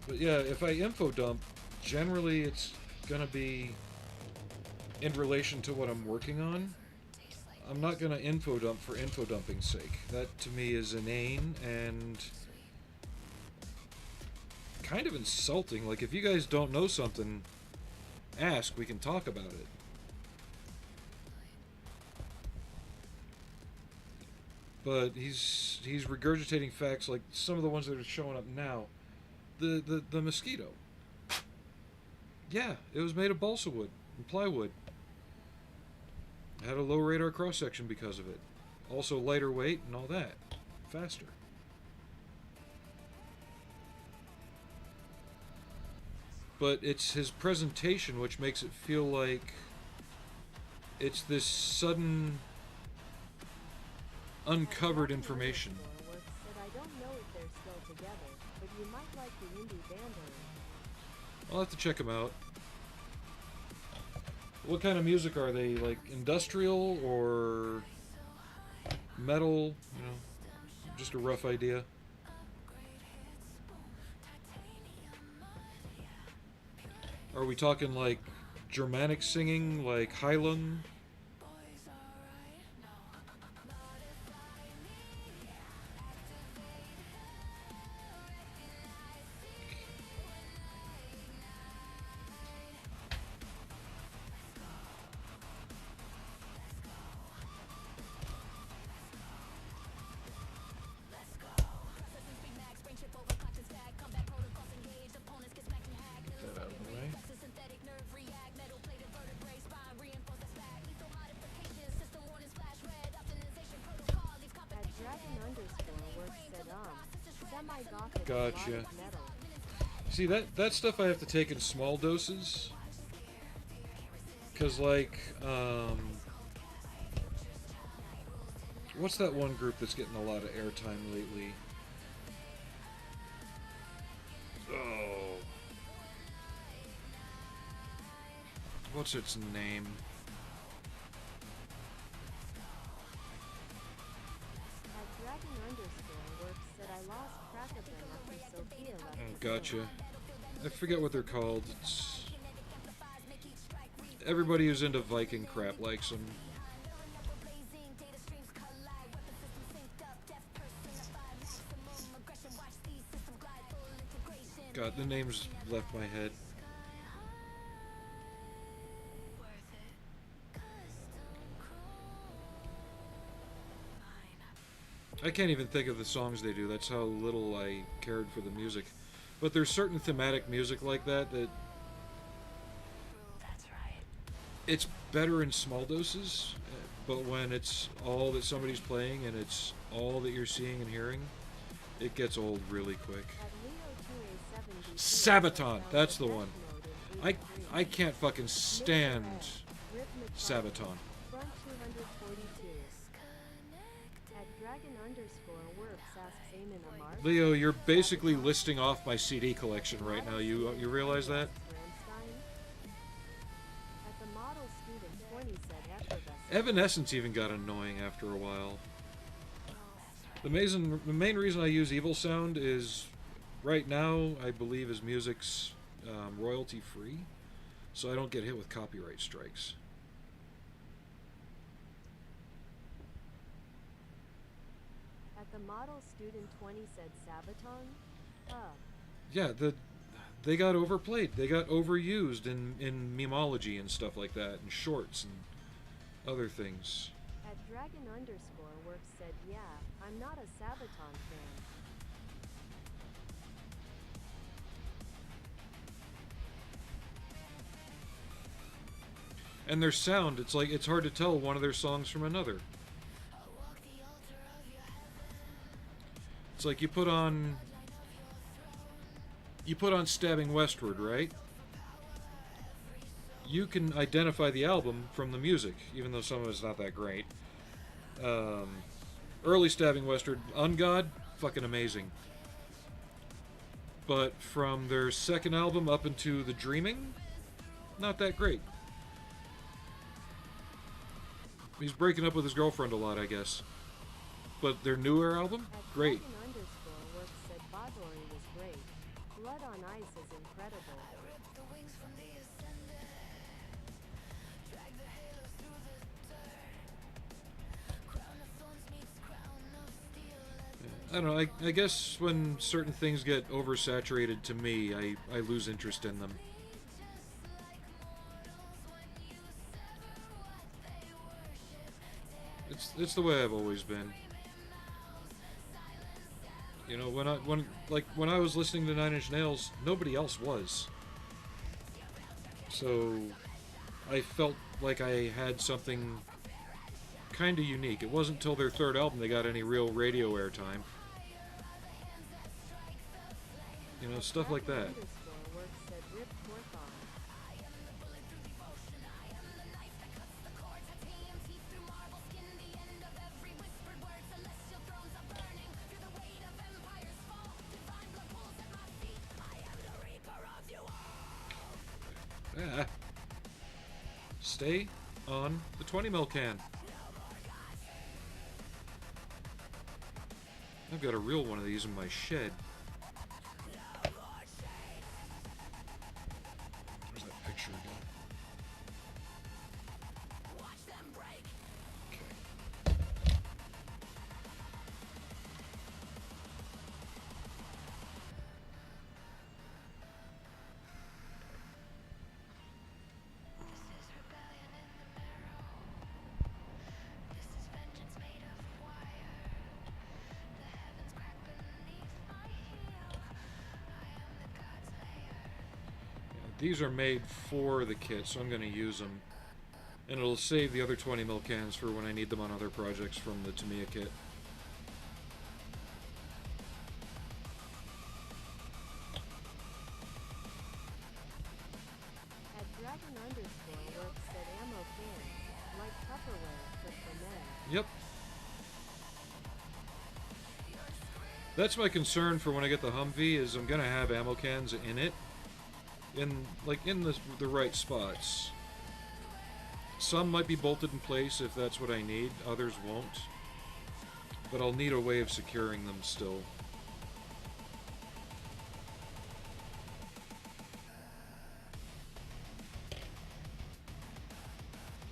S2: But yeah, if I info dump, generally it's gonna be in relation to what I'm working on. I'm not gonna info dump for info dumping's sake. That to me is inane and kind of insulting. Like, if you guys don't know something, ask, we can talk about it. But he's regurgitating facts like some of the ones that are showing up now. The mosquito. Yeah, it was made of balsa wood and plywood. Had a low radar cross section because of it. Also lighter weight and all that. Faster. But it's his presentation which makes it feel like it's this sudden uncovered information. I'll have to check them out. What kind of music are they? Like industrial or metal? You know, just a rough idea. Are we talking like Germanic singing, like Heilung? Gotcha. See, that stuff I have to take in small doses. Because, like, what's that one group that's getting a lot of airtime lately? Oh. What's its name? Gotcha. I forget what they're called. It's... Everybody who's into Viking crap likes them. God, the name's left my head. I can't even think of the songs they do. That's how little I cared for the music. But there's certain thematic music like that it's better in small doses, but when it's all that somebody's playing and it's all that you're seeing and hearing, it gets old really quick. Sabaton, that's the one. I can't fucking stand Sabaton. Leo, you're basically listing off my CD collection right now. You realize that? Evanescence even got annoying after a while. The main reason I use Evil Sound is right now, I believe his music's royalty free, so I don't get hit with copyright strikes.
S1: At the model student 20 said Sabaton?
S2: Yeah, they got overplayed. They got overused in memology and stuff like that, and shorts and other things.
S1: At Dragon underscore works said, yeah, I'm not a Sabaton fan.
S2: And their sound, it's like it's hard to tell one of their songs from another. It's like you put on Stabbing Westward, right? You can identify the album from the music, even though some of it's not that great. Early Stabbing Westward, Ungod, fucking amazing. But from their second album up into The Dreaming, not that great. He's breaking up with his girlfriend a lot, I guess. But their newer album, great.
S1: Dragon underscore works said Badori was great. Blood on Ice is incredible.
S2: I don't know, I guess when certain things get oversaturated to me, I lose interest in them. It's the way I've always been. You know, when I was listening to Nine Inch Nails, nobody else was. So I felt like I had something kind of unique. It wasn't until their third album they got any real radio airtime. You know, stuff like that. Ah. Stay on the 20 ml can. I've got a real one of these in my shed. Where's that picture again? These are made for the kit, so I'm going to use them. And it'll save the other 20 ml cans for when I need them on other projects from the Tamiya kit.
S1: At Dragon underscore works said ammo cans, like Tupperware, but for men.
S2: Yep. That's my concern for when I get the Humvee, is I'm going to have ammo cans in it. In the right spots. Some might be bolted in place if that's what I need, others won't. But I'll need a way of securing them still.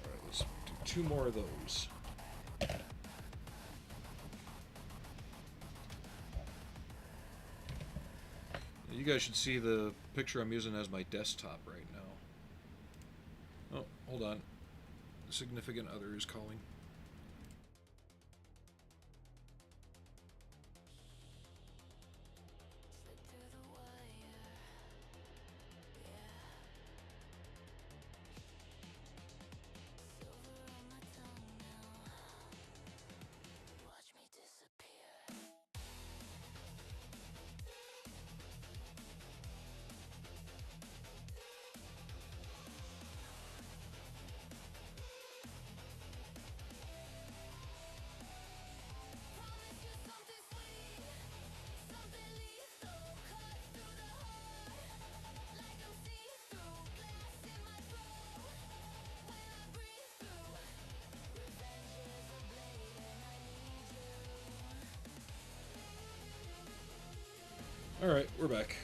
S2: Alright, let's do 2 more of those. You guys should see the picture I'm using as my desktop right now. Oh, hold on. The significant other is calling. Alright, we're back.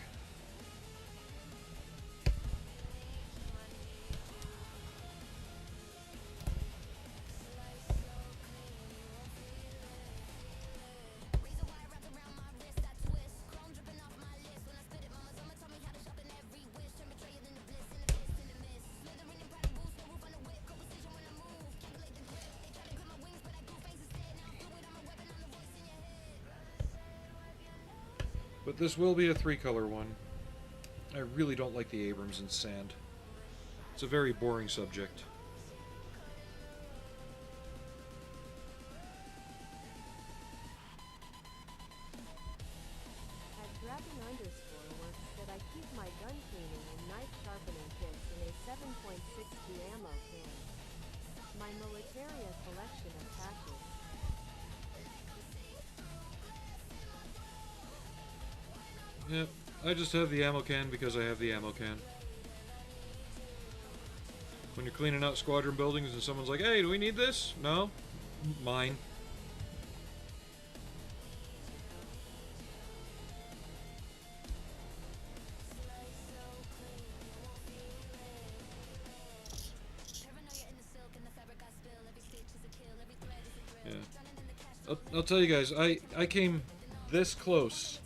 S2: But this will be a 3-color one. I really don't like the Abrams in sand. It's a very boring subject.
S1: At Grabbing underscore works that I keep my gun cleaning and knife sharpening kits in a 7.62 ammo can. My Militaria collection of patches.
S2: Yep, I just have the ammo can because I have the ammo can. When you're cleaning out squadron buildings and someone's like, hey, do we need this? No? Mine. Yeah. I'll tell you guys, I came this close.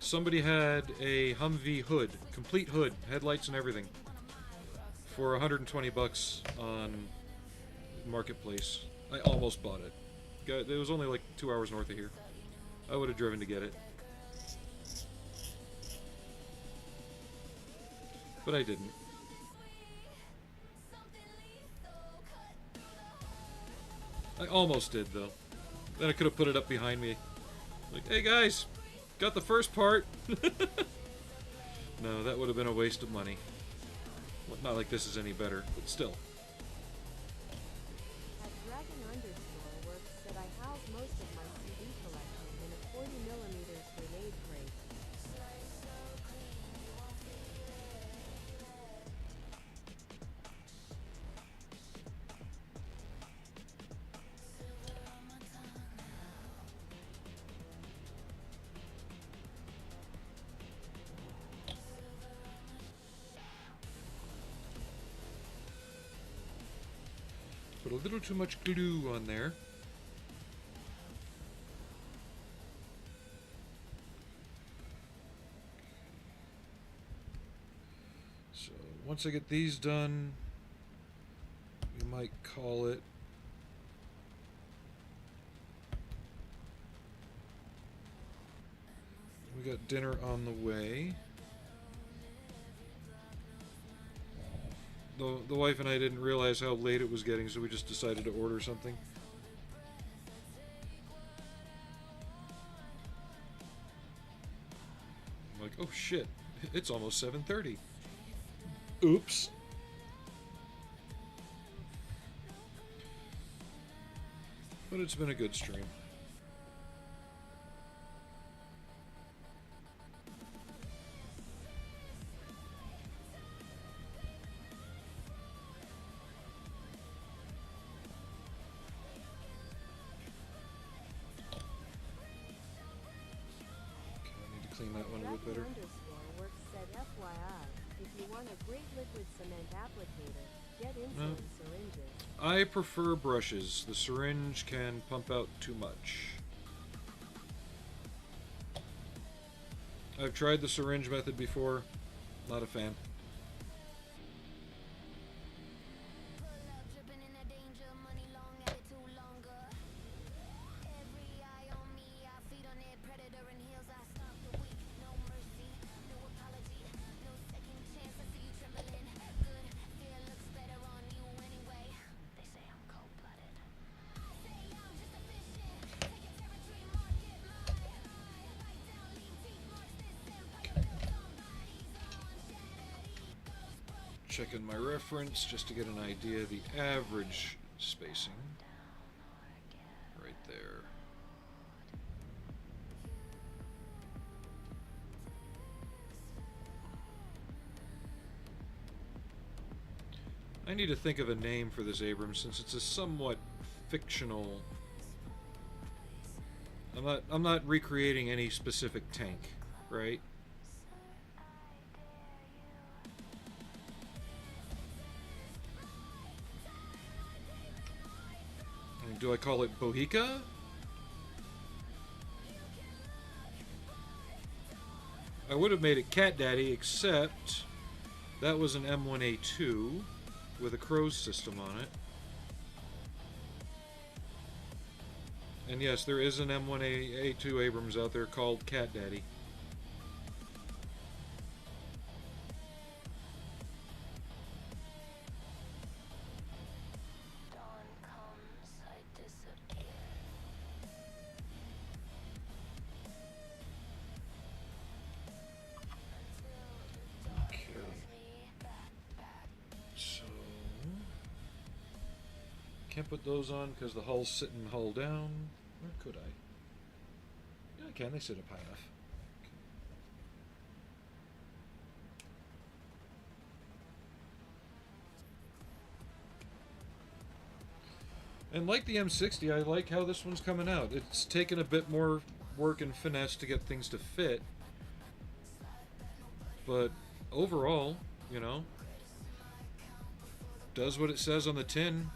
S2: Somebody had a Humvee hood, complete hood, headlights and everything, for 120 bucks on Marketplace. I almost bought it. It was only like 2 hours north of here. I would have driven to get it. But I didn't. I almost did, though. Then I could have put it up behind me. Like, hey guys, got the first part. No, that would have been a waste of money. Well, not like this is any better, but still.
S1: At Dragon underscore works that I house most of my CD collection in a 40mm grenade crate.
S2: Put a little too much glue on there. So once I get these done, we might call it. We got dinner on the way. The wife and I didn't realize how late it was getting, so we just decided to order something. I'm like, oh shit, it's almost 7:30. Oops. But it's been a good stream. Clean that one a bit better.
S1: Underscore works said FYI, if you want a great liquid cement applicator, get insulin syringes.
S2: I prefer brushes. The syringe can pump out too much. I've tried the syringe method before. Not a fan. Checking my reference just to get an idea of the average spacing. Right there. I need to think of a name for this Abrams since it's a somewhat fictional I'm not recreating any specific tank, right? Do I call it Bohica? I would have made it Cat Daddy, except that was an M1A2 with a Crows system on it. And yes, there is an M1A2 Abrams out there called Cat Daddy. Can't put those on because the hull's sitting hull down. Or could I? Yeah, I can. They sit up high enough. Okay. And like the M60, I like how this one's coming out. It's taken a bit more work and finesse to get things to fit. But overall, you know, does what it says on the tin.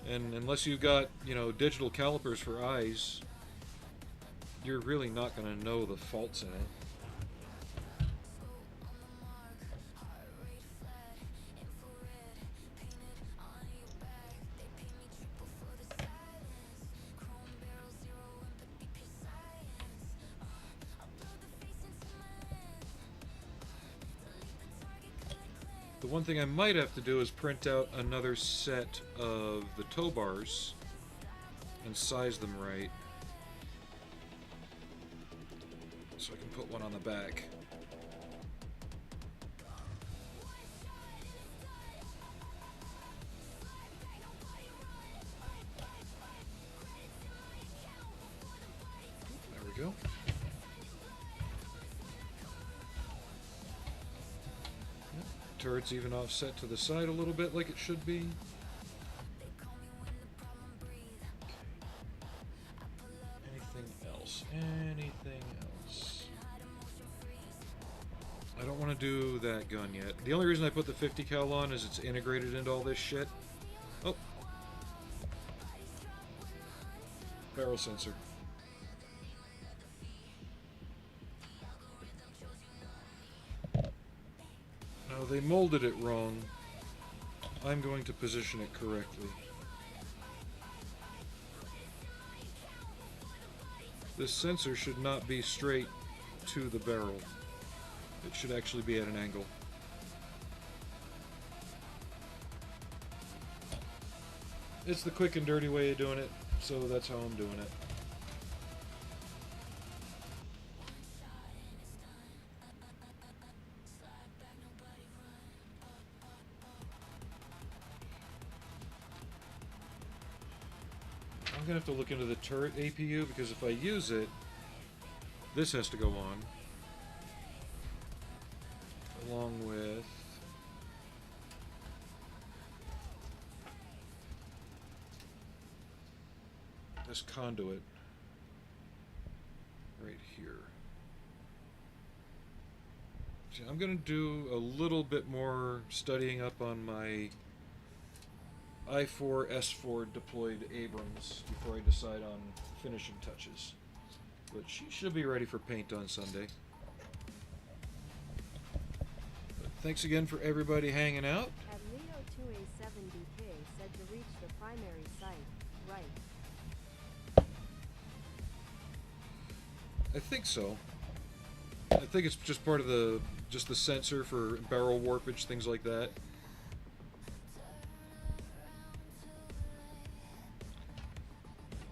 S2: And unless you've got, you know, digital calipers for eyes, you're really not going to know the faults in it. The one thing I might have to do is print out another set of the tow bars and size them right, so I can put one on the back. There we go. Turret's even offset to the side a little bit like it should be. Anything else? Anything else? I don't want to do that gun yet. The only reason I put the 50 cal on is it's integrated into all this shit. Oh. Barrel sensor. Now they molded it wrong. I'm going to position it correctly. This sensor should not be straight to the barrel. It should actually be at an angle. It's the quick and dirty way of doing it, so that's how I'm doing it. I'm gonna have to look into the turret APU, because if I use it, this has to go on. Along with this conduit right here. So I'm gonna do a little bit more studying up on my I4 S4 deployed Abrams before I decide on finishing touches. But she should be ready for paint on Sunday. But thanks again for everybody hanging out.
S1: At Leo 2A7DK said to reach the primary site, right?
S2: I think so. I think it's just part of the sensor for barrel warpage, things like that.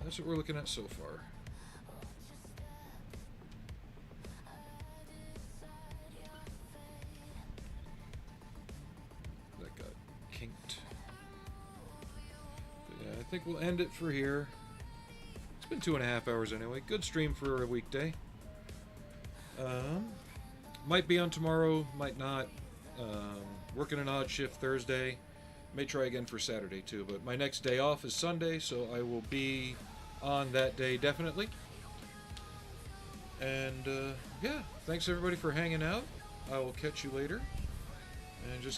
S2: That's what we're looking at so far. That got kinked. But yeah, I think we'll end it for here. It's been 2.5 hours anyway. Good stream for a weekday. Might be on tomorrow, might not. Working an odd shift Thursday. May try again for Saturday too, but my next day off is Sunday, so I will be on that day definitely. And yeah, thanks everybody for hanging out. I will catch you later. And just